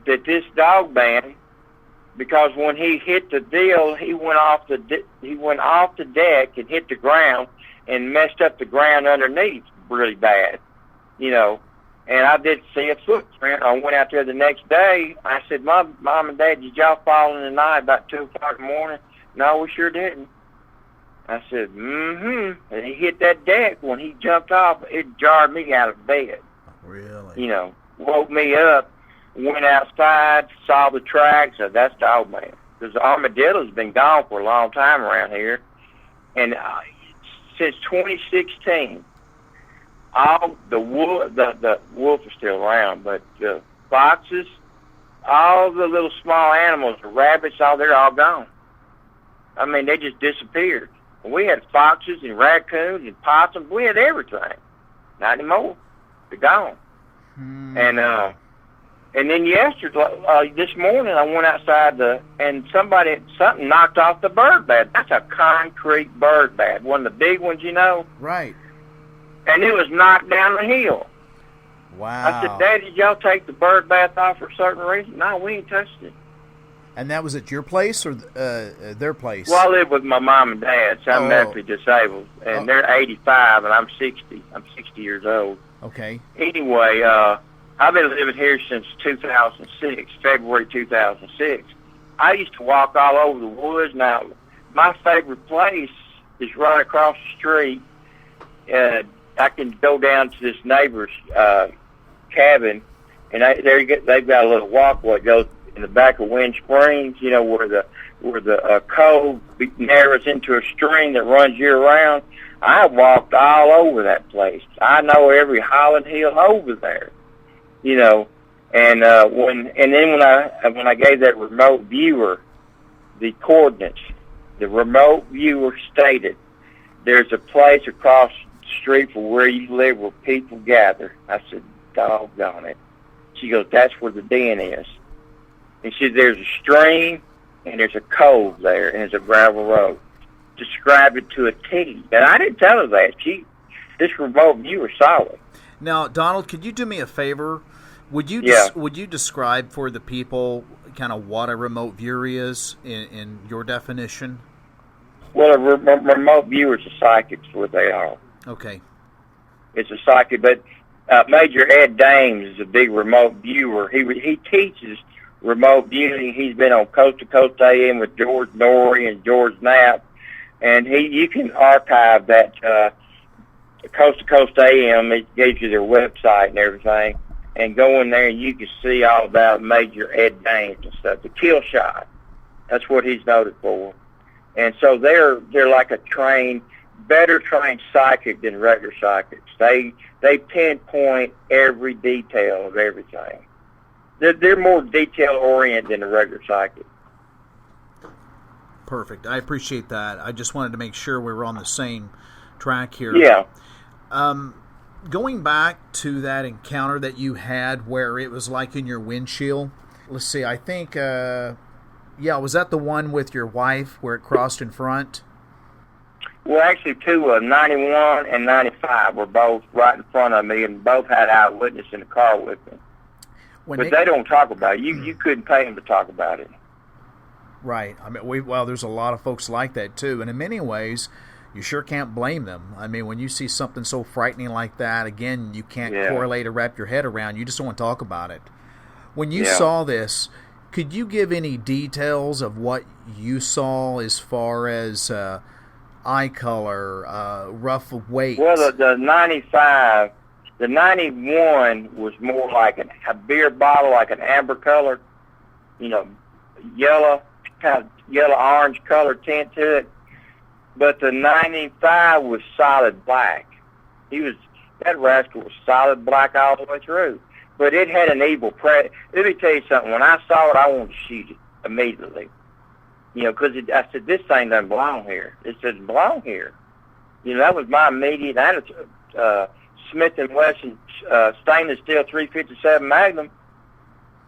that this dog man, because when he hit the deal, he went off the deck and hit the ground and messed up the ground underneath really bad, And I did see a footprint. I went out there the next day. I said, Mom and Dad, did y'all fall in the night about 2:00 in the morning? No, we sure didn't. I said, and he hit that deck. When he jumped off, it jarred me out of bed. Really? Woke me up, went outside, saw the tracks. Said, that's Dogman. Because the armadillo's been gone for a long time around here. And since 2016, all the wolf is still around, but the foxes, all the little small animals, the rabbits, they're all gone. I mean, they just disappeared. We had foxes and raccoons and possums. We had everything. Not anymore. They're gone. And then yesterday, this morning, I went outside and something knocked off the bird bath. That's a concrete bird bath, one of the big ones, Right. And it was knocked down the hill. Wow. I said, Dad, did y'all take the bird bath off for a certain reason? No, we ain't touched it. And that was at your place or their place? Well, I live with my mom and dad, so I'm medically disabled. And they're 85, and I'm 60. I'm 60 years old. Okay. Anyway, I've been living here since 2006, February 2006. I used to walk all over the woods. Now, my favorite place is right across the street. I can go down to this neighbor's cabin, and they've got a little walkway that goes in the back of Wind Springs, where the cove narrows into a stream that runs year round. I walked all over that place. I know every hollow hill over there. you know. And then when I gave that remote viewer the coordinates, the remote viewer stated, "There's a place across the street from where you live where people gather." I said, "Doggone it." She goes, "That's where the den is." And she said, "There's a stream and there's a cove there and there's a gravel road." Describe it to a T. And I didn't tell her that. This remote viewer saw it. Now, Donald, could you do me a favor? Would you describe for the people kind of what a remote viewer is in your definition? Well, a remote viewer is a psychic, is what they are. Okay. It's a psychic, but Major Ed Dames is a big remote viewer. He teaches remote viewing. He's been on Coast to Coast AM with George Norrie and George Knapp, and you can archive that Coast to Coast AM. It gives you their website and everything. And go in there and you can see all about Major Ed Dames and stuff. The kill shot. That's what he's noted for. And so they're like a better trained psychic than regular psychics. They pinpoint every detail of everything. They're more detail oriented than a regular psychic. Perfect. I appreciate that. I just wanted to make sure we were on the same track here. Yeah. Going back to that encounter that you had where it was like in your windshield, let's see, I think, was that the one with your wife where it crossed in front? Well, actually, 91 and 95 were both right in front of me, and both had eyewitness in the car with them. But they don't talk about it. You couldn't pay them to talk about it. Right. I mean, there's a lot of folks like that, too, and in many ways, you sure can't blame them. I mean, when you see something so frightening like that, again, you can't correlate or wrap your head around. You just don't want to talk about it. When you saw this, could you give any details of what you saw as far as eye color, rough weight? Well, the 95, the 91 was more like a beer bottle, like an amber color, yellow, kind of yellow-orange color tint to it. But the 95 was solid black. That rascal was solid black all the way through. But it had an evil presence. Let me tell you something. When I saw it, I wanted to shoot it immediately. Because I said, this thing doesn't belong here. It doesn't belong here. That was my immediate attitude. Smith & Wesson stainless steel 357 Magnum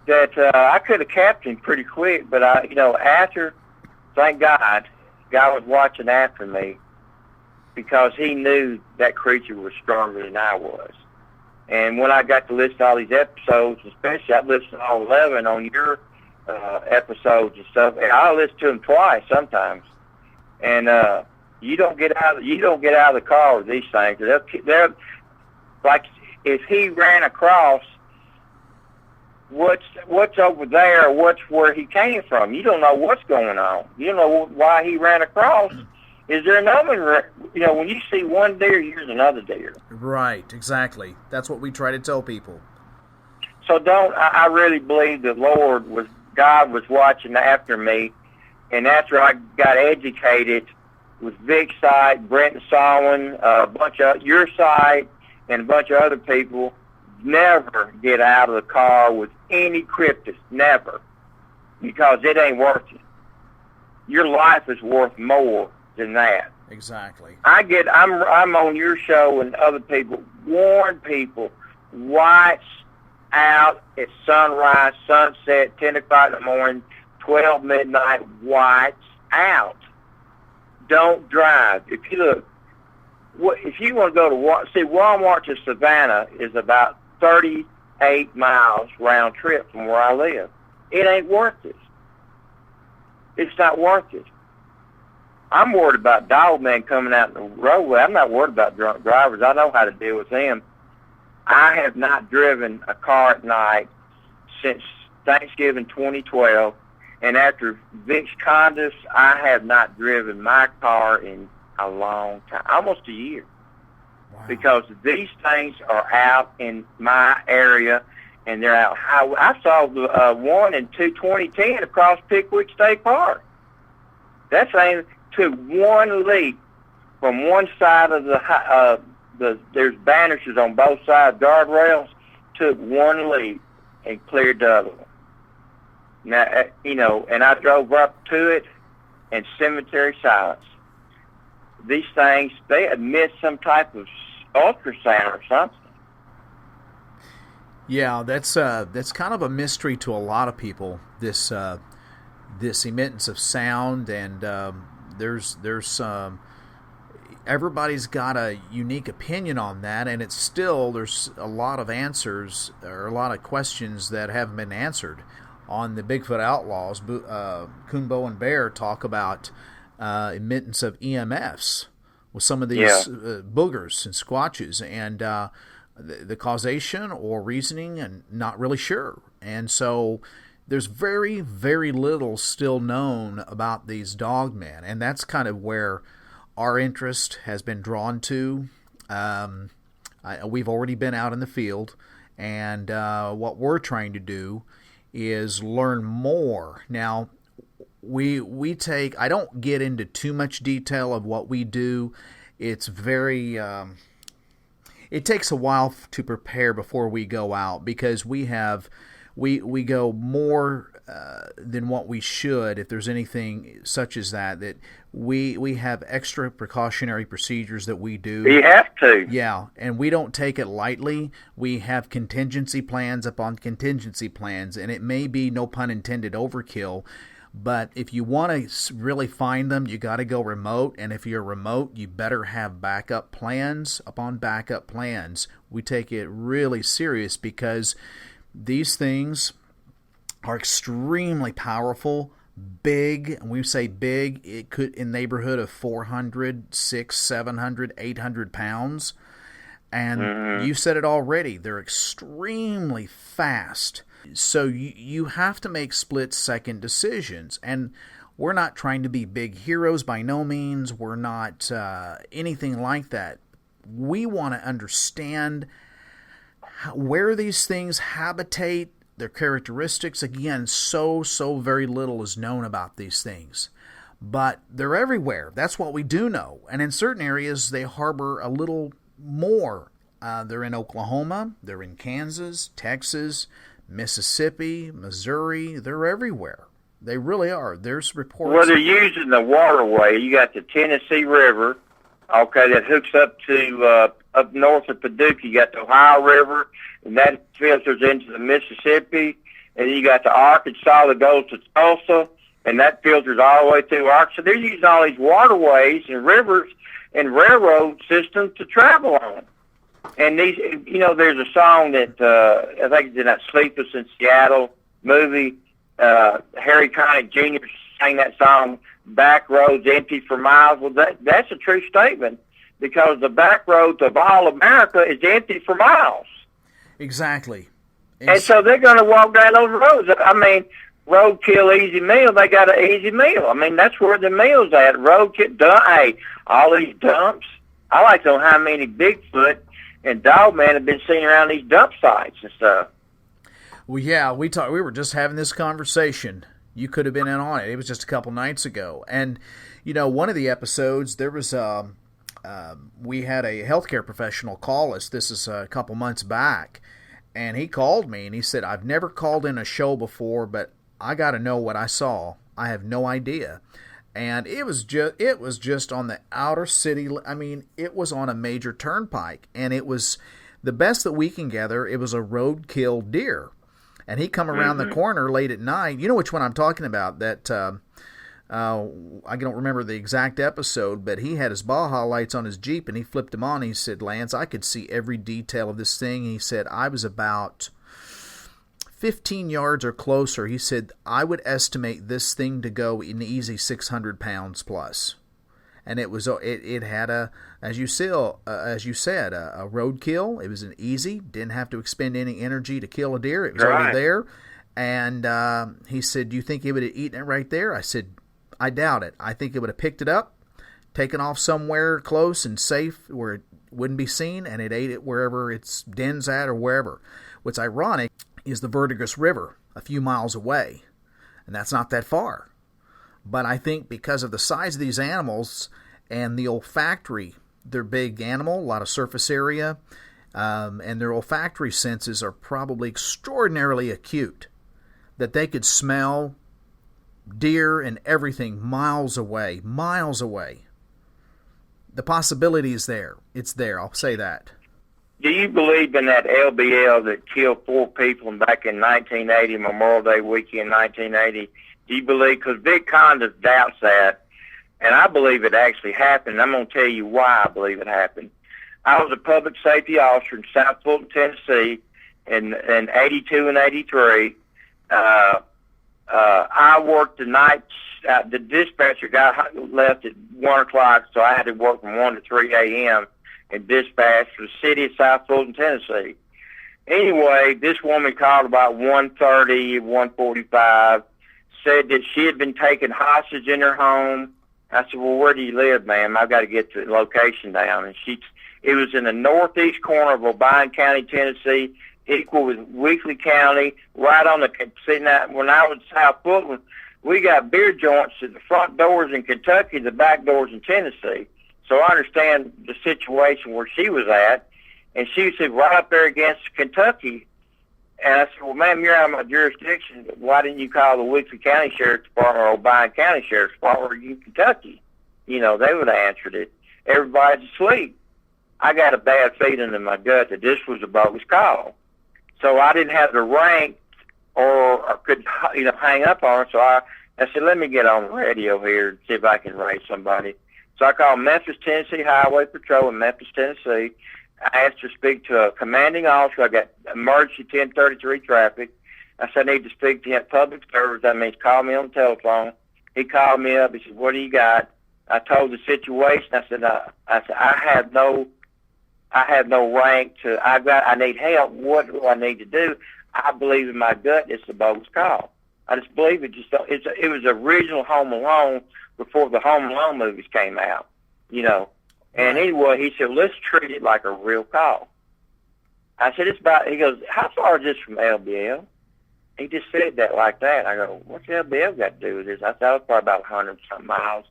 that I could have capped him pretty quick. But, after, thank God, guy was watching after me because he knew that creature was stronger than I was. And when I got to listen to all these episodes, especially I listened to all 11 on your episodes and stuff, and I listen to them twice sometimes. And you don't get out of the car with these things. They're like, if he ran across what's over there, or what's where he came from. You don't know what's going on. You don't know why he ran across. Is there another? When you see one deer, here's another deer. Right, exactly. That's what we try to tell people. So I really believe that God was watching after me, and after I got educated with Vic's side, Brent Sawin, a bunch of your side, and a bunch of other people, never get out of the car with any cryptid, never, because it ain't worth it. Your life is worth more than that. Exactly. I'm on your show and other people warn people, whites out at sunrise, sunset, 10 o'clock in the morning, 12 midnight, whites out. Don't drive. If you want to go to Walmart to Savannah is about 38 miles round trip from where I live. It ain't worth it. It's not worth it. I'm worried about Dogman coming out in the roadway. I'm not worried about drunk drivers. I know how to deal with them. I have not driven a car at night since Thanksgiving 2012, and after Vic's Condos, I have not driven my car in a long time, almost a year. Wow. Because these things are out in my area, and they're out. I saw the 1 and 2 2010 across Pickwick State Park. That thing took one leap from one side of there's banisters on both sides, guardrails, took one leap and cleared the other one. Now, and I drove up to it in cemetery silence. These things, they emit some type of ultrasound or something. Yeah, that's kind of a mystery to a lot of people. This emittance of sound, and there's everybody's got a unique opinion on that, and it's still, there's a lot of answers or a lot of questions that haven't been answered. On the Bigfoot Outlaws, Coonbo and Bear talk about emittance of EMFs with some of these boogers and squatches, and the causation or reasoning, and not really sure. And so there's very, very little still known about these dogmen, and that's kind of where our interest has been drawn to. We've already been out in the field, and what we're trying to do is learn more. Now, we take, I don't get into too much detail of what we do. It's very, it takes a while to prepare before we go out, because we go more than what we should, if there's anything such as that we have extra precautionary procedures that we do. You have to. Yeah, and we don't take it lightly. We have contingency plans upon contingency plans, and it may be, no pun intended, overkill. But if you want to really find them, you got to go remote. And if you're remote, you better have backup plans upon backup plans. We take it really serious, because these things are extremely powerful, big. And we say big, it could in neighborhood of 400, 600, 700, 800 pounds. And you said it already, they're extremely fast. So you have to make split-second decisions. And we're not trying to be big heroes by no means. We're not anything like that. We want to understand where these things habitate, their characteristics. Again, so very little is known about these things. But they're everywhere. That's what we do know. And in certain areas, they harbor a little more. They're in Oklahoma. They're in Kansas, Texas, Mississippi, Missouri. They're everywhere. They really are. There's reports. Well, they're using the waterway. You got the Tennessee River, okay, that hooks up to up north of Paducah. You got the Ohio River, and that filters into the Mississippi. And you got the Arkansas that goes to Tulsa, and that filters all the way through Arkansas. They're using all these waterways and rivers and railroad systems to travel on. And these, there's a song that I think it's in that Sleepless in Seattle movie. Harry Connick Jr. sang that song, "Back Roads Empty for Miles." Well, that's a true statement, because the back roads of all America is empty for miles. Exactly. And so they're going to walk down those roads. I mean, roadkill, easy meal, they got an easy meal. I mean, that's where the meal's at. Roadkill, all these dumps. I like to know how many Bigfoot and Dogman have been seen around these dump sites and stuff. Well, yeah, we were just having this conversation. You could have been in on it. It was just a couple nights ago. And, one of the episodes, there was we had a healthcare professional call us. This is a couple months back. And he called me and he said, "I've never called in a show before, but I got to know what I saw. I have no idea." And it was just on the outer city. I mean, it was on a major turnpike, and it was the best that we can gather. It was a roadkill deer, and he come around the corner late at night. You know which one I'm talking about? That I don't remember the exact episode, but he had his Baja lights on his Jeep, and he flipped them on. And he said, "Lance, I could see every detail of this thing." He said, "I was about 15 yards or closer." He said, "I would estimate this thing to go in easy 600 pounds plus." And it had as you said, a roadkill. It was an easy, didn't have to expend any energy to kill a deer. It was already there. And he said, "Do you think it would have eaten it right there?" I said, "I doubt it. I think it would have picked it up, taken off somewhere close and safe where it wouldn't be seen, and it ate it wherever its den's at or wherever." What's ironic is the Verdigris River a few miles away, and that's not that far. But I think because of the size of these animals and the olfactory, they're big animal, a lot of surface area, and their olfactory senses are probably extraordinarily acute, that they could smell deer and everything miles away. The possibility is there. It's there, I'll say that. Do you believe in that LBL that killed 4 people back in 1980, Memorial Day weekend 1980? Do you believe, because Vic Condas doubts that, and I believe it actually happened. I'm going to tell you why I believe it happened. I was a public safety officer in South Fulton, Tennessee in 82 and 83. I worked the nights. The dispatcher got left at 1 o'clock, so I had to work from 1 to 3 a.m. and dispatch for the city of South Fulton, Tennessee. Anyway, this woman called about 1:30, 1:45, said that she had been taken hostage in her home. I said, well, where do you live, ma'am? I've got to get the location down. And it was in the northeast corner of Obion County, Tennessee, equal with Weakley County, right on the, see, now, when I was in South Fulton, we got beer joints at the front doors in Kentucky, the back doors in Tennessee. So I understand the situation where she was at, and she said right up there against Kentucky. And I said, well, ma'am, you're out of my jurisdiction. Why didn't you call the Weakley County Sheriff's Department or Obion County Sheriff's Department or you in Kentucky? You know, they would have answered it. Everybody's asleep. I got a bad feeling in my gut that this was a bogus call. So I didn't have the rank or could, hang up on her. So I said, let me get on the radio here and see if I can raise somebody. So I called Memphis, Tennessee Highway Patrol in Memphis, Tennessee. I asked to speak to a commanding officer. I got emergency 1033 traffic. I said, I need to speak to him public service. That means call me on the telephone. He called me up. He said, what do you got? I told the situation. I said, I have no rank to, I need help. What do I need to do? I believe in my gut it's a bogus call. I just believe it. It was original Home Alone before the Home Alone movies came out, And anyway, he said, let's treat it like a real call. I said, he goes, how far is this from LBL? He just said that like that. I go, what's LBL got to do with this? I thought it was probably about 100-something miles.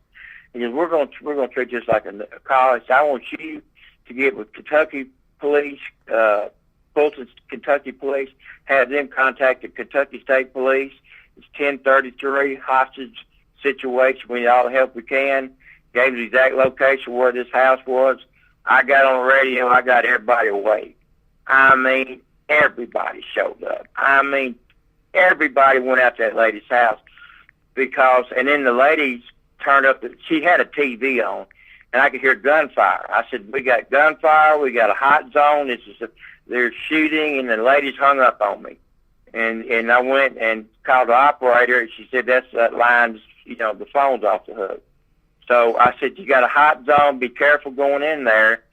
He goes, we're going to treat this like a call. He said, I want you to get with Kentucky police, Fulton, Kentucky police, have them contact the Kentucky State Police. It's 1033, hostage situation. We need all the help we can. Gave the exact location where this house was. I got on the radio. I got everybody awake. I mean, everybody showed up. I mean, everybody went out to that lady's house and then the ladies turned up. She had a TV on, and I could hear gunfire. I said, we got gunfire. We got a hot zone. They're shooting, and the ladies hung up on me. And I went and called the operator, and she said, that line's, the phone's off the hook. So I said, you got a hot zone, be careful going in there.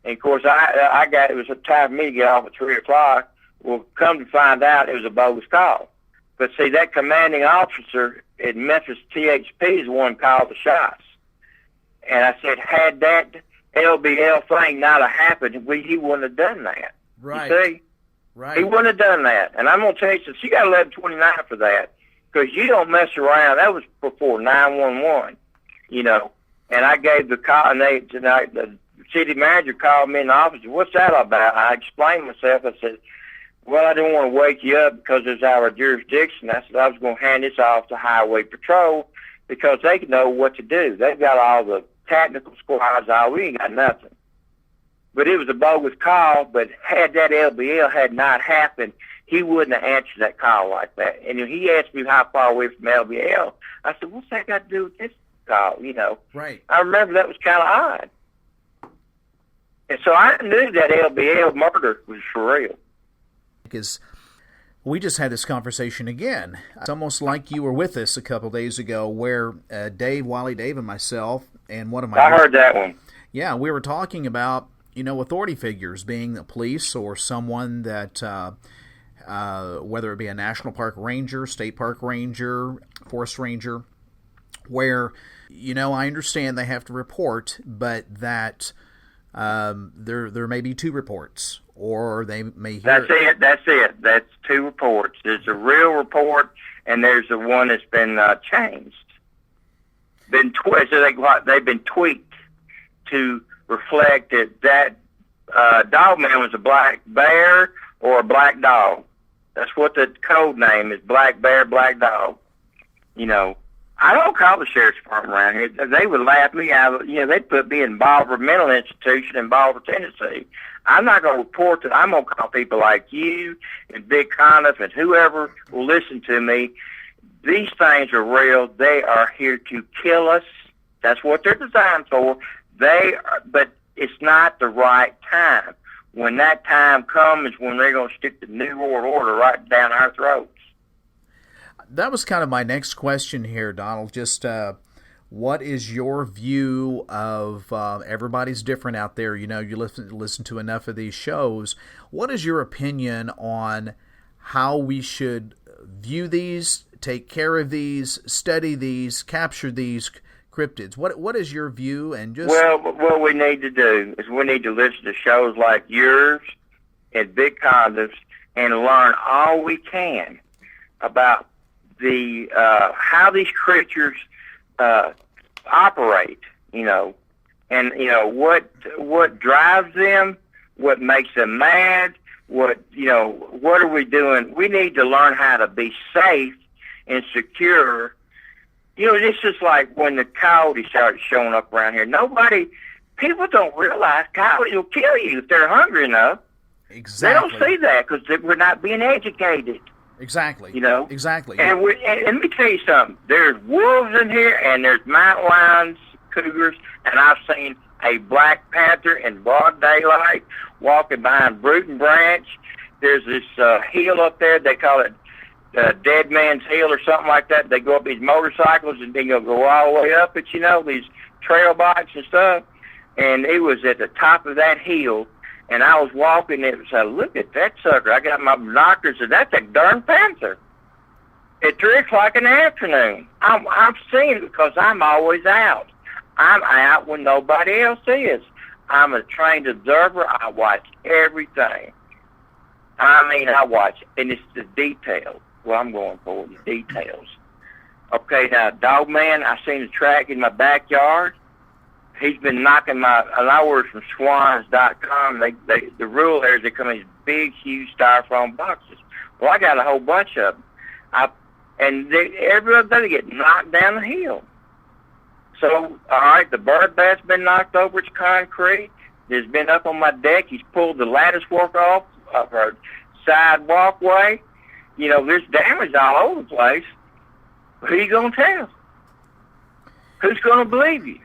And of course, it was a time for me to get off at 3 o'clock. Well, come to find out, it was a bogus call. But see, that commanding officer at Memphis THP is the one called the shots. And I said, had that LBL thing not have happened, he wouldn't have done that. Right. You see? Right. He wouldn't have done that. And I'm going to tell you, she got 1129 for that, because you don't mess around. That was before 911, And I gave the call, and the city manager called me in the office. What's that about? I explained myself. I said, well, I didn't want to wake you up because it's our jurisdiction. I said I was going to hand this off to Highway Patrol because they know what to do. They've got all the tactical squads. We ain't got nothing. But it was a bogus call, but had that LBL had not happened, he wouldn't have answered that call like that. And he asked me how far away from LBL. I said, what's that got to do with this call, Right. I remember that was kind of odd. And so I knew that LBL murder was for real. Because we just had this conversation again. It's almost like you were with us a couple days ago where Wally Dave, and myself, and one of my... I heard that one. Yeah, we were talking about, authority figures being the police or someone that, whether it be a national park ranger, state park ranger, forest ranger, where, I understand they have to report, but that there may be 2 reports, or they may hear... That's it. That's 2 reports. There's a real report, and there's the one that's been changed. They've been tweaked to reflect that Dogman was a black bear or a black dog. That's what the code name is, black bear, black dog. You know, I don't call the sheriff's department around here. They would laugh me out. You know, they'd put me in Bolivar Mental Institution in Bolivar, Tennessee. I'm not going to report that. I'm going to call people like you and Big Conniff and whoever will listen to me. These things are real. They are here to kill us. That's what they're designed for. But it's not the right time. When that time comes is when they're going to stick the New World Order right down our throats. That was kind of my next question here, Donald. Just what is your view of everybody's different out there? You know, you listen to enough of these shows. What is your opinion on how we should view these, take care of these, study these, capture these cryptids? What is your view? And just what we need to do is we need to listen to shows like yours and Big Conniff's and learn all we can about the how these creatures operate, you know, and you know what drives them, what makes them mad, what are we doing? We need to learn how to be safe and secure. You know, this is like when the coyotes started showing up around here. People don't realize coyotes will kill you if they're hungry enough. Exactly. They don't see that because we're not being educated. Exactly. You know? Exactly. And let me tell you something. There's wolves in here, and there's mountain lions, cougars, and I've seen a black panther in broad daylight walking behind Bruton Branch. There's this hill up there. They call it Dead Man's Hill or something like that. They go up these motorcycles, and they go all the way up it, you know, these trail bikes and stuff. And it was at the top of that hill. And I was walking, and it was look at that sucker. I got my binoculars, and that's a darn panther. At 3 o'clock in the afternoon. I'm seeing it because I'm always out. I'm out when nobody else is. I'm a trained observer. I watch everything. I watch, and it's the details. What I'm going for, the details. Okay, now, Dogman, I seen the track in my backyard. He's been knocking and I ordered from swans.com. The rule there is they come in these big, huge styrofoam boxes. Well, I got a whole bunch of them. Every other day they get knocked down the hill. So, all right, the bird bath's been knocked over. It's concrete. There's been up on my deck. He's pulled the lattice work off of our side walkway. You know, there's damage all over the place. Who you going to tell? Who's going to believe you?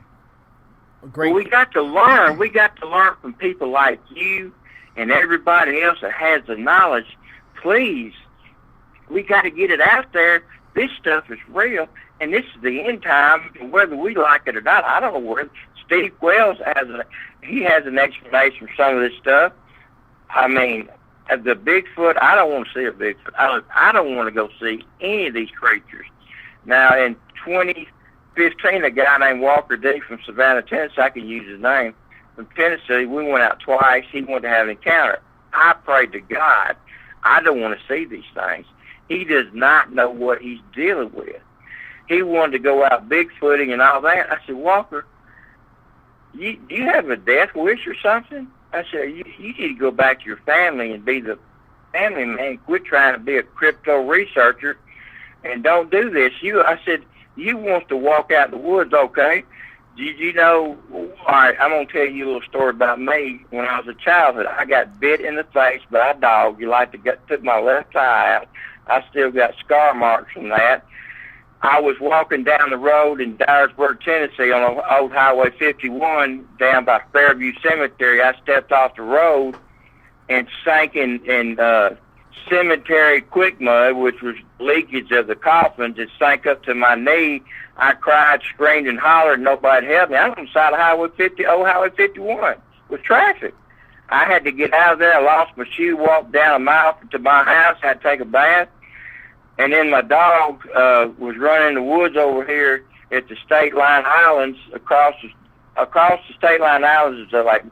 Great. Well, we got to learn. We got to learn from people like you and everybody else that has the knowledge. Please, we got to get it out there. This stuff is real, and this is the end time, whether we like it or not. I don't know where Steve Wells has an explanation for some of this stuff. I mean, the Bigfoot, I don't want to see a Bigfoot. I don't want to go see any of these creatures. Now, in 2015, a guy named Walker D. from Savannah, Tennessee, I can use his name, from Tennessee, we went out twice. He wanted to have an encounter. I prayed to God, I don't want to see these things. He does not know what he's dealing with. He wanted to go out Bigfooting and all that. I said, Walker, do you have a death wish or something? I said, you need to go back to your family and be the family man. Quit trying to be a crypto researcher and don't do this. I said, you want to walk out in the woods, okay? Did you know, all right, I'm going to tell you a little story about me. When I was a childhood, I got bit in the face by a dog. Took my left eye out. I still got scar marks from that. I was walking down the road in Dyersburg, Tennessee on old Highway 51 down by Fairview Cemetery. I stepped off the road and sank in cemetery quick mud, which was leakage of the coffins. It sank up to my knee. I cried, screamed, and hollered. Nobody helped me. I was on the side of old Highway 51 with traffic. I had to get out of there. I lost my shoe, walked down a mile to my house, had to take a bath. And then my dog was running in the woods over here at the State Line Islands. Across the State Line Islands is like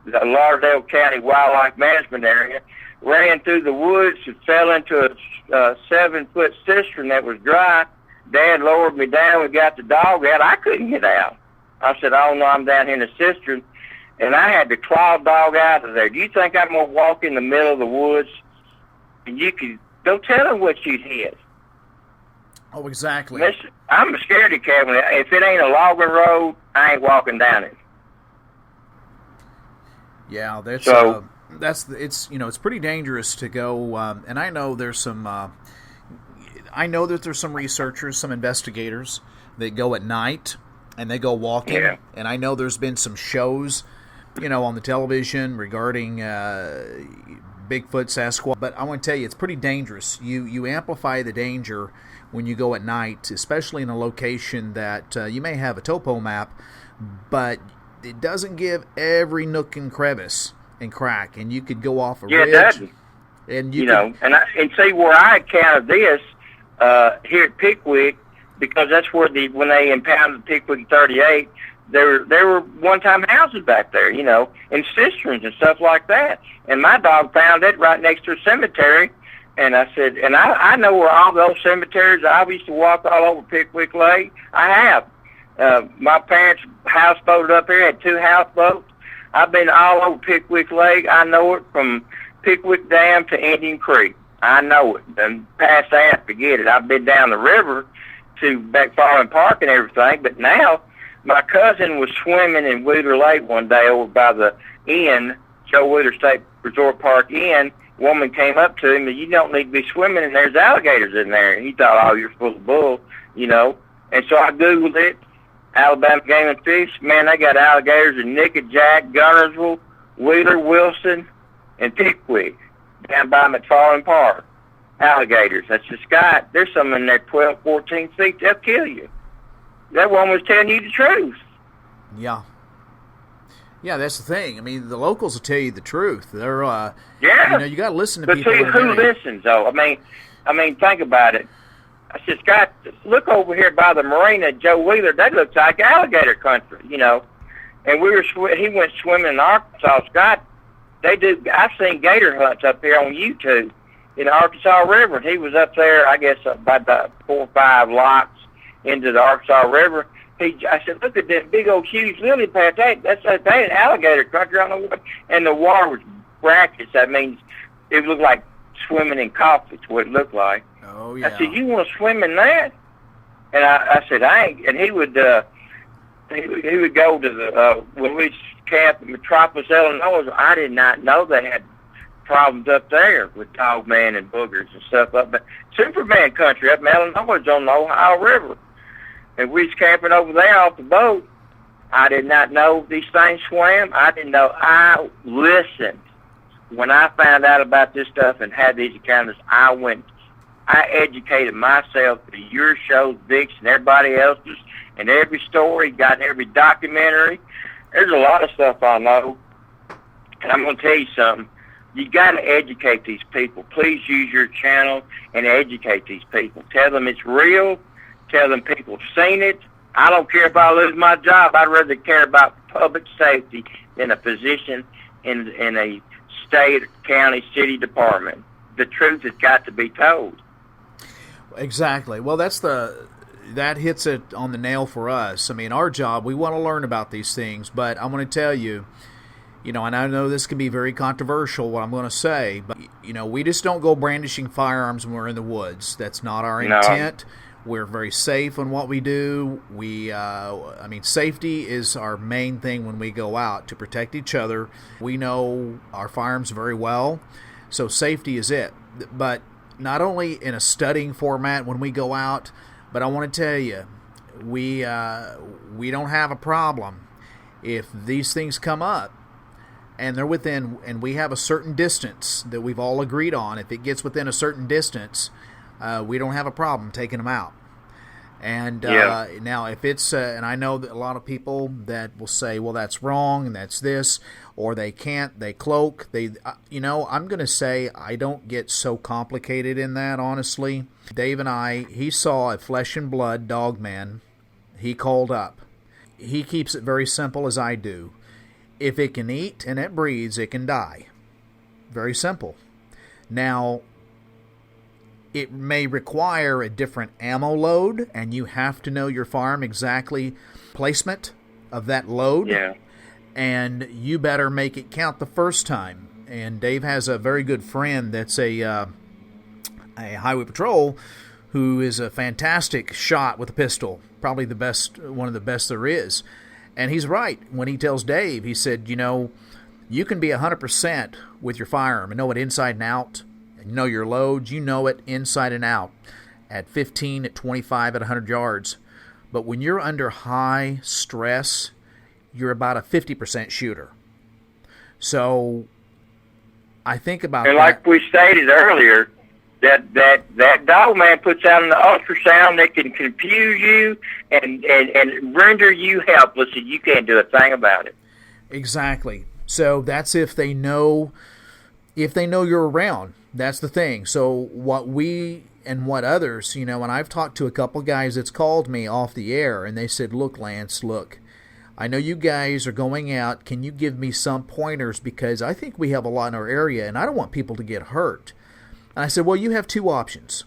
the Lauderdale County Wildlife Management Area. Ran through the woods and fell into a 7-foot cistern that was dry. Dad lowered me down. We got the dog out. I couldn't get out. I said, oh, no, I'm down here in the cistern. and I had to claw a dog out of there. Do you think I'm going to walk in the middle of the woods and don't tell them what you'd hit? Oh, exactly. I'm a scaredy cat. If it ain't a logging road, I ain't walking down it. Yeah, it's pretty dangerous to go. And I know there's some. I know that there's some researchers, some investigators that go at night and they go walking. Yeah. And I know there's been some shows, on the television regarding Bigfoot, Sasquatch. But I want to tell you, it's pretty dangerous. You amplify the danger when you go at night, especially in a location that you may have a topo map, but it doesn't give every nook and crevice and crack, and you could go off a ridge. Yeah, it doesn't. And and see where I encountered this here at Pickwick, because that's where when they impounded Pickwick in '38, there were one-time houses back there, and cisterns and stuff like that. And my dog found it right next to a cemetery. And I said, and I know where all those cemeteries. I used to walk all over Pickwick Lake. I have. My parents houseboated up here, had 2 houseboats. I've been all over Pickwick Lake. I know it from Pickwick Dam to Indian Creek. I know it. And past that, forget it. I've been down the river to Beckfallen Park and everything. But now, my cousin was swimming in Wheeler Lake one day over by the inn, Joe Wheeler State Resort Park Inn. Woman came up to him and, you don't need to be swimming, and there's alligators in there. And he thought, oh, you're full of bull, And so I Googled it, Alabama Game and Fish. Man, they got alligators in Nickajack, Gunnersville, Wheeler, Wilson, and Pickwick, down by McFarland Park. Alligators. That's the sky. There's some in there 12, 14 feet. They'll kill you. That one was telling you the truth. Yeah. Yeah, that's the thing. I mean, the locals will tell you the truth. They're, you got to listen to people. But see, who listens, though? I mean, think about it. I said, Scott, look over here by the marina, Joe Wheeler. That looks like alligator country, And he went swimming in Arkansas. Scott, I've seen gator hunts up here on YouTube in the Arkansas River. And he was up there, I guess, about 4 or 5 locks into the Arkansas River. I said, look at that big old huge lily pad. That's an alligator country. I don't know what. And the water was brackish. That means it looked like swimming in coffee. That's what it looked like. Oh, yeah. I said, you want to swim in that? And I said, I ain't. And he would go to the, when we camped in Metropolis, Illinois. I did not know they had problems up there with dogman and boogers and stuff up there. Superman country up in Illinois on the Ohio River. And we was camping over there off the boat. I did not know these things swam. I didn't know. I listened. When I found out about this stuff and had these encounters, I educated myself through your shows, Vic's, and everybody else's, and every story, got every documentary. There's a lot of stuff I know. And I'm going to tell you something. You got to educate these people. Please use your channel and educate these people. Tell them it's real. Tell them people seen it. I don't care if I lose my job. I'd rather care about public safety than a position in a state, county, city department. The truth has got to be told. Exactly. Well, that hits it on the nail for us. I mean, our job, we want to learn about these things, but I'm going to tell you, and I know this can be very controversial, what I'm going to say, but, we just don't go brandishing firearms when we're in the woods. That's not our intent. We're very safe on what we do. Safety is our main thing when we go out, to protect each other. We know our firearms very well, so safety is it. But not only in a studying format when we go out, but I want to tell you, we don't have a problem if these things come up and they're within, and we have a certain distance that we've all agreed on. If it gets within a certain distance, we don't have a problem taking them out. And now if it's, and I know that a lot of people that will say, well, that's wrong, and that's this, or they can't, they cloak, I'm going to say I don't get so complicated in that, honestly. Dave and he saw a flesh and blood dogman. He called up. He keeps it very simple as I do. If it can eat and it breathes, it can die. Very simple. Now, it may require a different ammo load, and you have to know your firearm exactly placement of that load. Yeah. and you better make it count the first time. And Dave has a very good friend that's a highway patrol who is a fantastic shot with a pistol, probably the best, one of the best there is. And he's right when he tells Dave, he said, you know, you can be 100% with your firearm and know it inside and out, and know your loads, you know it inside and out at 15, at 25, at 100 yards. But when you're under high stress, you're about a 50% shooter. So I think about and that. Like we stated earlier, that Dogman puts out an ultrasound that can confuse you and render you helpless, and you can't do a thing about it. Exactly. So that's if they know you're around. That's the thing. So what we and what others, you know, and I've talked to a couple guys that's called me off the air, and they said, look, Lance, look, I know you guys are going out. Can you give me some pointers? Because I think we have a lot in our area, and I don't want people to get hurt. And I said, well, you have two options.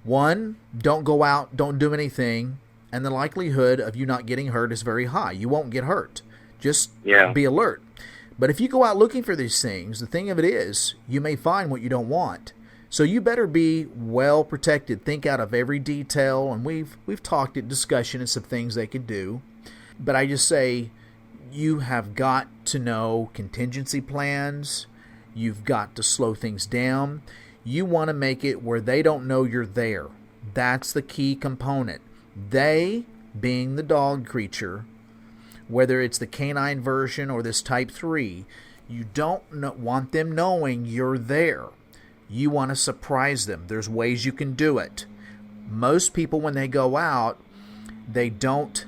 One, don't go out, don't do anything, and the likelihood of you not getting hurt is very high. You won't get hurt. Just be alert. But if you go out looking for these things, the thing of it is, you may find what you don't want. So you better be well protected. Think out of every detail, and we've talked at discussion and some things they could do. But I just say, you have got to know contingency plans. You've got to slow things down. You want to make it where they don't know you're there. That's the key component. They, being the dog creature, whether it's the canine version or this type 3, you don't want them knowing you're there. You want to surprise them. There's ways you can do it. Most people, when they go out, they don't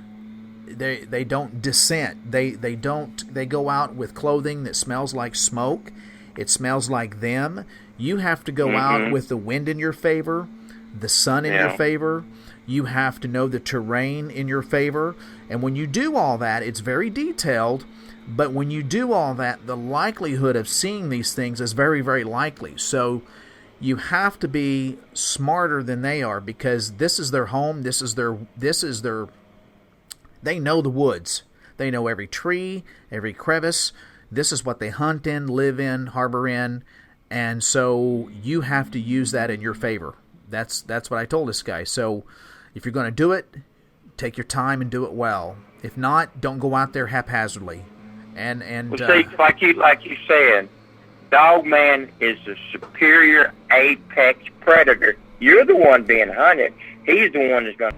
dissent. They go out with clothing that smells like smoke. It smells like them. You have to go out with the wind in your favor, the sun in your favor. You have to know the terrain in your favor. And when you do all that, it's very detailed, but when you do all that, the likelihood of seeing these things is very, very likely. So you have to be smarter than they are, because this is their home. This is their they know the woods. They know every tree, every crevice. This is what they hunt in, live in, harbor in. And so you have to use that in your favor. That's what I told this guy. So if you're going to do it, take your time and do it well. If not, don't go out there haphazardly. And well, see, like you said, Dogman is the superior apex predator. You're the one being hunted. He's the one that's going to